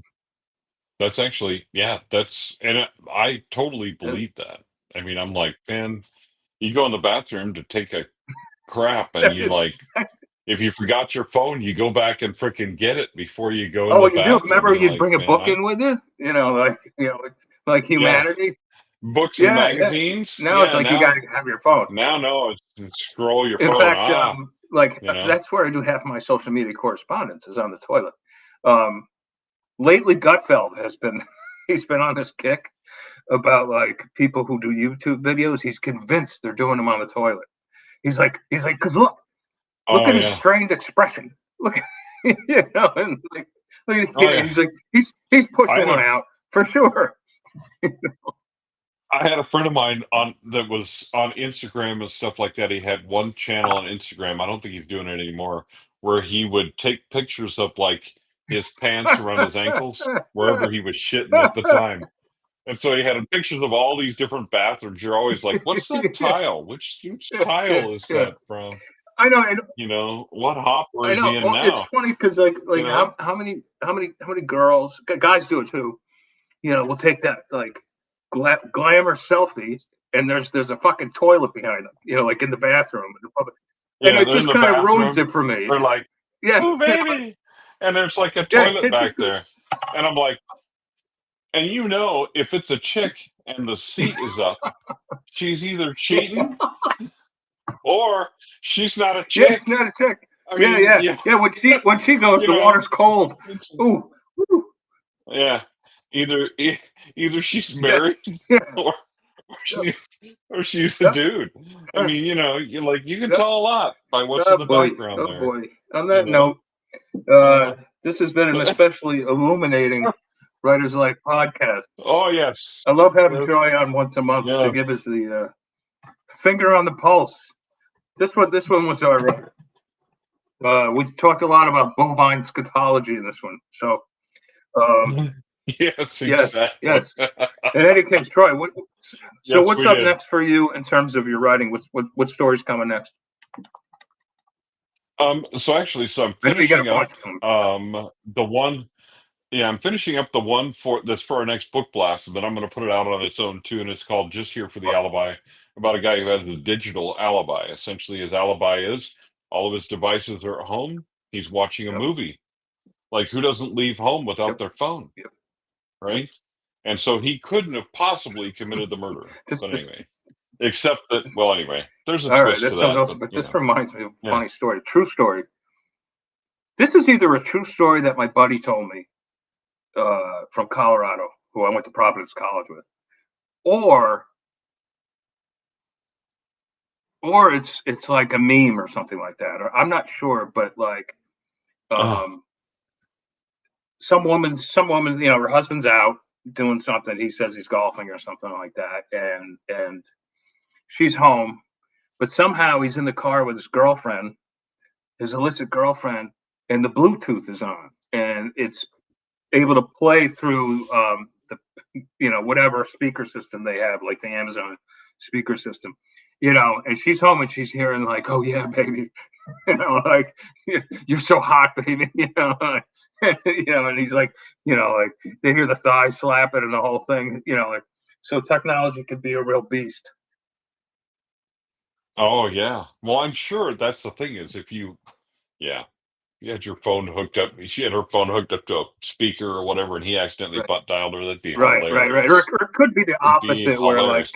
[SPEAKER 1] That's actually, yeah, and I totally
[SPEAKER 2] Yeah.
[SPEAKER 1] believe that. I mean, I'm like, man, you go in the bathroom to take a crap and
[SPEAKER 2] There
[SPEAKER 1] you
[SPEAKER 2] is.
[SPEAKER 1] like, if you forgot your phone, you go back and freaking get it before you go in
[SPEAKER 2] Oh,
[SPEAKER 1] the
[SPEAKER 2] you do.
[SPEAKER 1] bathroom.
[SPEAKER 2] Remember,
[SPEAKER 1] You're
[SPEAKER 2] you'd
[SPEAKER 1] like,
[SPEAKER 2] bring a
[SPEAKER 1] man,
[SPEAKER 2] book in with you. Like
[SPEAKER 1] yeah,
[SPEAKER 2] humanity.
[SPEAKER 1] books and
[SPEAKER 2] Yeah, yeah.
[SPEAKER 1] magazines.
[SPEAKER 2] Now it's
[SPEAKER 1] Yeah,
[SPEAKER 2] like you gotta have your phone.
[SPEAKER 1] no, it's scroll your
[SPEAKER 2] In
[SPEAKER 1] phone.
[SPEAKER 2] fact, like
[SPEAKER 1] You know,
[SPEAKER 2] that's where I do half my social media correspondence is on the toilet. Um, Lately, Gutfeld has been he's been on this kick about like people who do YouTube videos. He's convinced they're doing them on the toilet. He's like, because look
[SPEAKER 1] oh
[SPEAKER 2] at his
[SPEAKER 1] yeah,
[SPEAKER 2] strained expression. Look, and like,
[SPEAKER 1] oh yeah.
[SPEAKER 2] he's like, he's
[SPEAKER 1] I
[SPEAKER 2] pushing
[SPEAKER 1] had
[SPEAKER 2] one
[SPEAKER 1] a
[SPEAKER 2] out for sure.
[SPEAKER 1] I had a friend of mine on that was on Instagram and stuff like that. He had one channel on Instagram. I don't think he's doing it anymore, where he would take pictures of like his pants around his ankles, wherever he was shitting at the time. And so he had pictures of all these different bathrooms. You're always like, "What's that
[SPEAKER 2] Yeah,
[SPEAKER 1] tile? Which
[SPEAKER 2] yeah, yeah,
[SPEAKER 1] tile is
[SPEAKER 2] yeah.
[SPEAKER 1] that from?
[SPEAKER 2] I know, and
[SPEAKER 1] What hopper
[SPEAKER 2] I
[SPEAKER 1] is he
[SPEAKER 2] know.
[SPEAKER 1] in
[SPEAKER 2] Well, it's
[SPEAKER 1] now?
[SPEAKER 2] funny because like
[SPEAKER 1] You know?
[SPEAKER 2] how many girls, guys do it too. We'll take that like glamour selfie, and there's a fucking toilet behind them. Like in the bathroom, in the public, and
[SPEAKER 1] Yeah,
[SPEAKER 2] it
[SPEAKER 1] they're in
[SPEAKER 2] just
[SPEAKER 1] the
[SPEAKER 2] kind of ruins
[SPEAKER 1] bathroom.
[SPEAKER 2] it for me.
[SPEAKER 1] They're like,
[SPEAKER 2] Yeah,
[SPEAKER 1] "Ooh, baby," and there's like a
[SPEAKER 2] yeah,
[SPEAKER 1] toilet
[SPEAKER 2] it just
[SPEAKER 1] back there, and I'm like, and if it's a chick and the seat is up, she's either cheating or she's not a
[SPEAKER 2] yeah, it's
[SPEAKER 1] chick.
[SPEAKER 2] not a chick.
[SPEAKER 1] I
[SPEAKER 2] Yeah,
[SPEAKER 1] mean,
[SPEAKER 2] yeah,
[SPEAKER 1] yeah,
[SPEAKER 2] yeah. When she goes,
[SPEAKER 1] you
[SPEAKER 2] the
[SPEAKER 1] know,
[SPEAKER 2] water's cold.
[SPEAKER 1] it's,
[SPEAKER 2] Ooh, ooh,
[SPEAKER 1] yeah, either either she's
[SPEAKER 2] yeah,
[SPEAKER 1] married
[SPEAKER 2] yeah,
[SPEAKER 1] or or
[SPEAKER 2] yep,
[SPEAKER 1] she or she's a
[SPEAKER 2] yep,
[SPEAKER 1] dude. I
[SPEAKER 2] uh,
[SPEAKER 1] mean, you can
[SPEAKER 2] yep.
[SPEAKER 1] tell a lot by what's in
[SPEAKER 2] Oh
[SPEAKER 1] the
[SPEAKER 2] boy,
[SPEAKER 1] background
[SPEAKER 2] oh
[SPEAKER 1] there.
[SPEAKER 2] boy. On
[SPEAKER 1] You
[SPEAKER 2] that
[SPEAKER 1] know,
[SPEAKER 2] note,
[SPEAKER 1] uh,
[SPEAKER 2] this has been an especially illuminating Writers Life podcast.
[SPEAKER 1] oh yes,
[SPEAKER 2] I love having
[SPEAKER 1] yes,
[SPEAKER 2] Joy on once a month to
[SPEAKER 1] yes.
[SPEAKER 2] give us the finger on the pulse. This one was all right. We talked a lot about bovine scatology in this one. So um,
[SPEAKER 1] Yes,
[SPEAKER 2] yes,
[SPEAKER 1] exactly.
[SPEAKER 2] yes. In any case, Troy, so
[SPEAKER 1] Yes,
[SPEAKER 2] what's
[SPEAKER 1] we
[SPEAKER 2] up
[SPEAKER 1] did.
[SPEAKER 2] next for you in terms of your writing? What story's coming next?
[SPEAKER 1] So I'm
[SPEAKER 2] I know you got a
[SPEAKER 1] finishing
[SPEAKER 2] bunch
[SPEAKER 1] up
[SPEAKER 2] coming.
[SPEAKER 1] the one. Yeah, I'm finishing up the one that's for our next book blast, but I'm going to put it out on its own too, and it's called "Just Here for the
[SPEAKER 2] Awesome.
[SPEAKER 1] Alibi," about a guy who has a digital alibi. Essentially, his alibi is all of his devices are at home. He's watching a
[SPEAKER 2] Yep,
[SPEAKER 1] movie. Like, who doesn't leave home without
[SPEAKER 2] yep,
[SPEAKER 1] their phone,
[SPEAKER 2] yep, yep.
[SPEAKER 1] right? And so he couldn't have possibly committed the murder.
[SPEAKER 2] This
[SPEAKER 1] But
[SPEAKER 2] this
[SPEAKER 1] anyway, except that, well, anyway, there's a
[SPEAKER 2] All right,
[SPEAKER 1] twist
[SPEAKER 2] that
[SPEAKER 1] to
[SPEAKER 2] sounds
[SPEAKER 1] that,
[SPEAKER 2] awesome.
[SPEAKER 1] but
[SPEAKER 2] But this reminds me of a
[SPEAKER 1] yeah.
[SPEAKER 2] funny story, true story. This is either a true story that my buddy told me from Colorado, who I went to Providence College with. or it's like a meme or something like that. Or I'm not sure, but like some woman, you know, her husband's out doing something. He says he's golfing or something like that, and she's home, but somehow he's in the car with his girlfriend, his illicit girlfriend, and the Bluetooth is on, and it's able to play through the, you know, whatever speaker system they have, like the Amazon speaker system, you know, and she's home and she's hearing like, "Oh yeah, baby," you know, like, "You're so hot, baby," you know, like, you know, and he's like, you know, like they hear the thigh slapping and the whole thing, you know, like, so technology could be a real beast.
[SPEAKER 1] Oh yeah. Well, I'm sure that's the thing is if you, yeah, you had your phone hooked up. She had her phone hooked up to a speaker or whatever, and he accidentally
[SPEAKER 2] Right,
[SPEAKER 1] butt dialed her. That'd be
[SPEAKER 2] right. Or
[SPEAKER 1] hilarious.
[SPEAKER 2] it could be the
[SPEAKER 1] It'd be
[SPEAKER 2] opposite, where like
[SPEAKER 1] hilarious.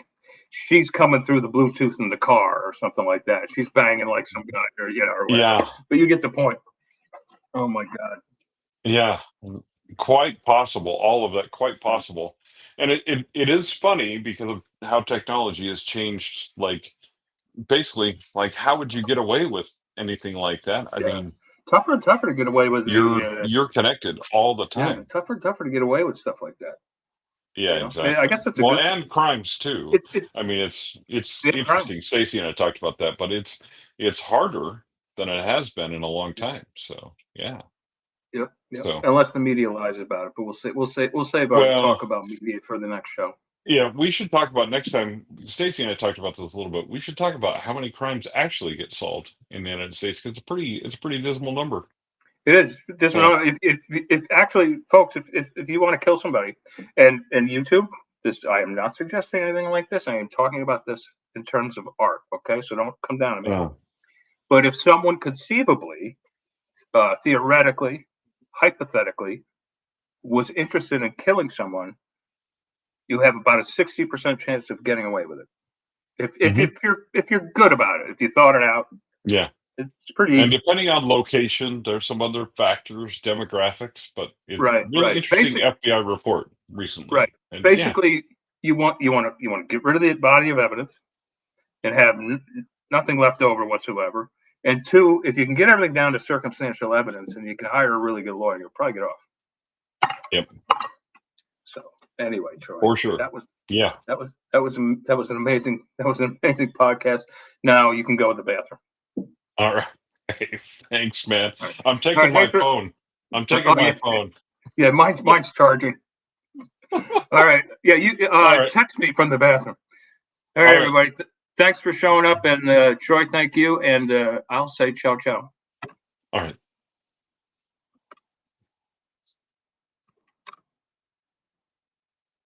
[SPEAKER 2] she's coming through the Bluetooth in the car or something like that. She's banging like some guy or, you know, or whatever.
[SPEAKER 1] Yeah,
[SPEAKER 2] But you get the point. Oh my god.
[SPEAKER 1] yeah, quite possible. All of that, quite possible. And it is funny because of how technology has changed. Like basically, like how would you get away with anything like that? I
[SPEAKER 2] Yeah,
[SPEAKER 1] mean,
[SPEAKER 2] tougher and tougher to get away with
[SPEAKER 1] you're
[SPEAKER 2] the.
[SPEAKER 1] you're connected all the
[SPEAKER 2] Yeah,
[SPEAKER 1] time.
[SPEAKER 2] tougher and tougher to get away with stuff like that.
[SPEAKER 1] Yeah,
[SPEAKER 2] You know, and I
[SPEAKER 1] exactly.
[SPEAKER 2] guess that's a
[SPEAKER 1] Well,
[SPEAKER 2] good thing.
[SPEAKER 1] and crimes too.
[SPEAKER 2] It's
[SPEAKER 1] I mean, it's
[SPEAKER 2] yeah, crime.
[SPEAKER 1] interesting. Stacey and I talked about that, but it's harder than it has been in a long
[SPEAKER 2] Yeah,
[SPEAKER 1] time. So yeah.
[SPEAKER 2] yep, yep.
[SPEAKER 1] So
[SPEAKER 2] Unless the media lies about it, but we'll save our talk
[SPEAKER 1] well,
[SPEAKER 2] about media for the next show.
[SPEAKER 1] yeah, we should talk about next time. Stacey and I talked about this a little bit. We should talk about how many crimes actually get solved in the United States because it's a pretty dismal number.
[SPEAKER 2] It is. There's
[SPEAKER 1] So
[SPEAKER 2] no if actually, folks, if you want to kill somebody, and YouTube, this I am not suggesting anything like this. I am talking about this in terms of art. Okay, so don't come down to me.
[SPEAKER 1] uh,
[SPEAKER 2] But if someone conceivably, theoretically, hypothetically, was interested in killing someone, you have about a 60% chance of getting away with it.
[SPEAKER 1] mhm,
[SPEAKER 2] If you're good about it, if you thought it out,
[SPEAKER 1] yeah.
[SPEAKER 2] it's pretty
[SPEAKER 1] And
[SPEAKER 2] easy.
[SPEAKER 1] depending on location, there's some other factors, demographics, but it's
[SPEAKER 2] Right,
[SPEAKER 1] really
[SPEAKER 2] right.
[SPEAKER 1] interesting FBI report
[SPEAKER 2] Right.
[SPEAKER 1] recently. And yeah,
[SPEAKER 2] Basically, you want to get rid of the body of evidence and have nothing left over whatsoever. And two, if you can get everything down to circumstantial evidence and you can hire a really good lawyer, you'll probably get off.
[SPEAKER 1] yep,
[SPEAKER 2] So anyway, Troy,
[SPEAKER 1] for sure.
[SPEAKER 2] that was
[SPEAKER 1] Yeah.
[SPEAKER 2] that was an amazing podcast. Now you can go to the bathroom.
[SPEAKER 1] All right. Thanks, man.
[SPEAKER 2] All right.
[SPEAKER 1] I'm
[SPEAKER 2] All
[SPEAKER 1] taking
[SPEAKER 2] right.
[SPEAKER 1] my
[SPEAKER 2] Thanks for.
[SPEAKER 1] phone. I'm
[SPEAKER 2] Oh
[SPEAKER 1] taking my
[SPEAKER 2] yeah,
[SPEAKER 1] phone.
[SPEAKER 2] yeah. Mine's charging. All right. Yeah. You
[SPEAKER 1] All right.
[SPEAKER 2] text me from the bathroom. All right,
[SPEAKER 1] All right.
[SPEAKER 2] everybody. Thanks for showing up, and Troy, thank you, and I'll say ciao ciao.
[SPEAKER 1] All right.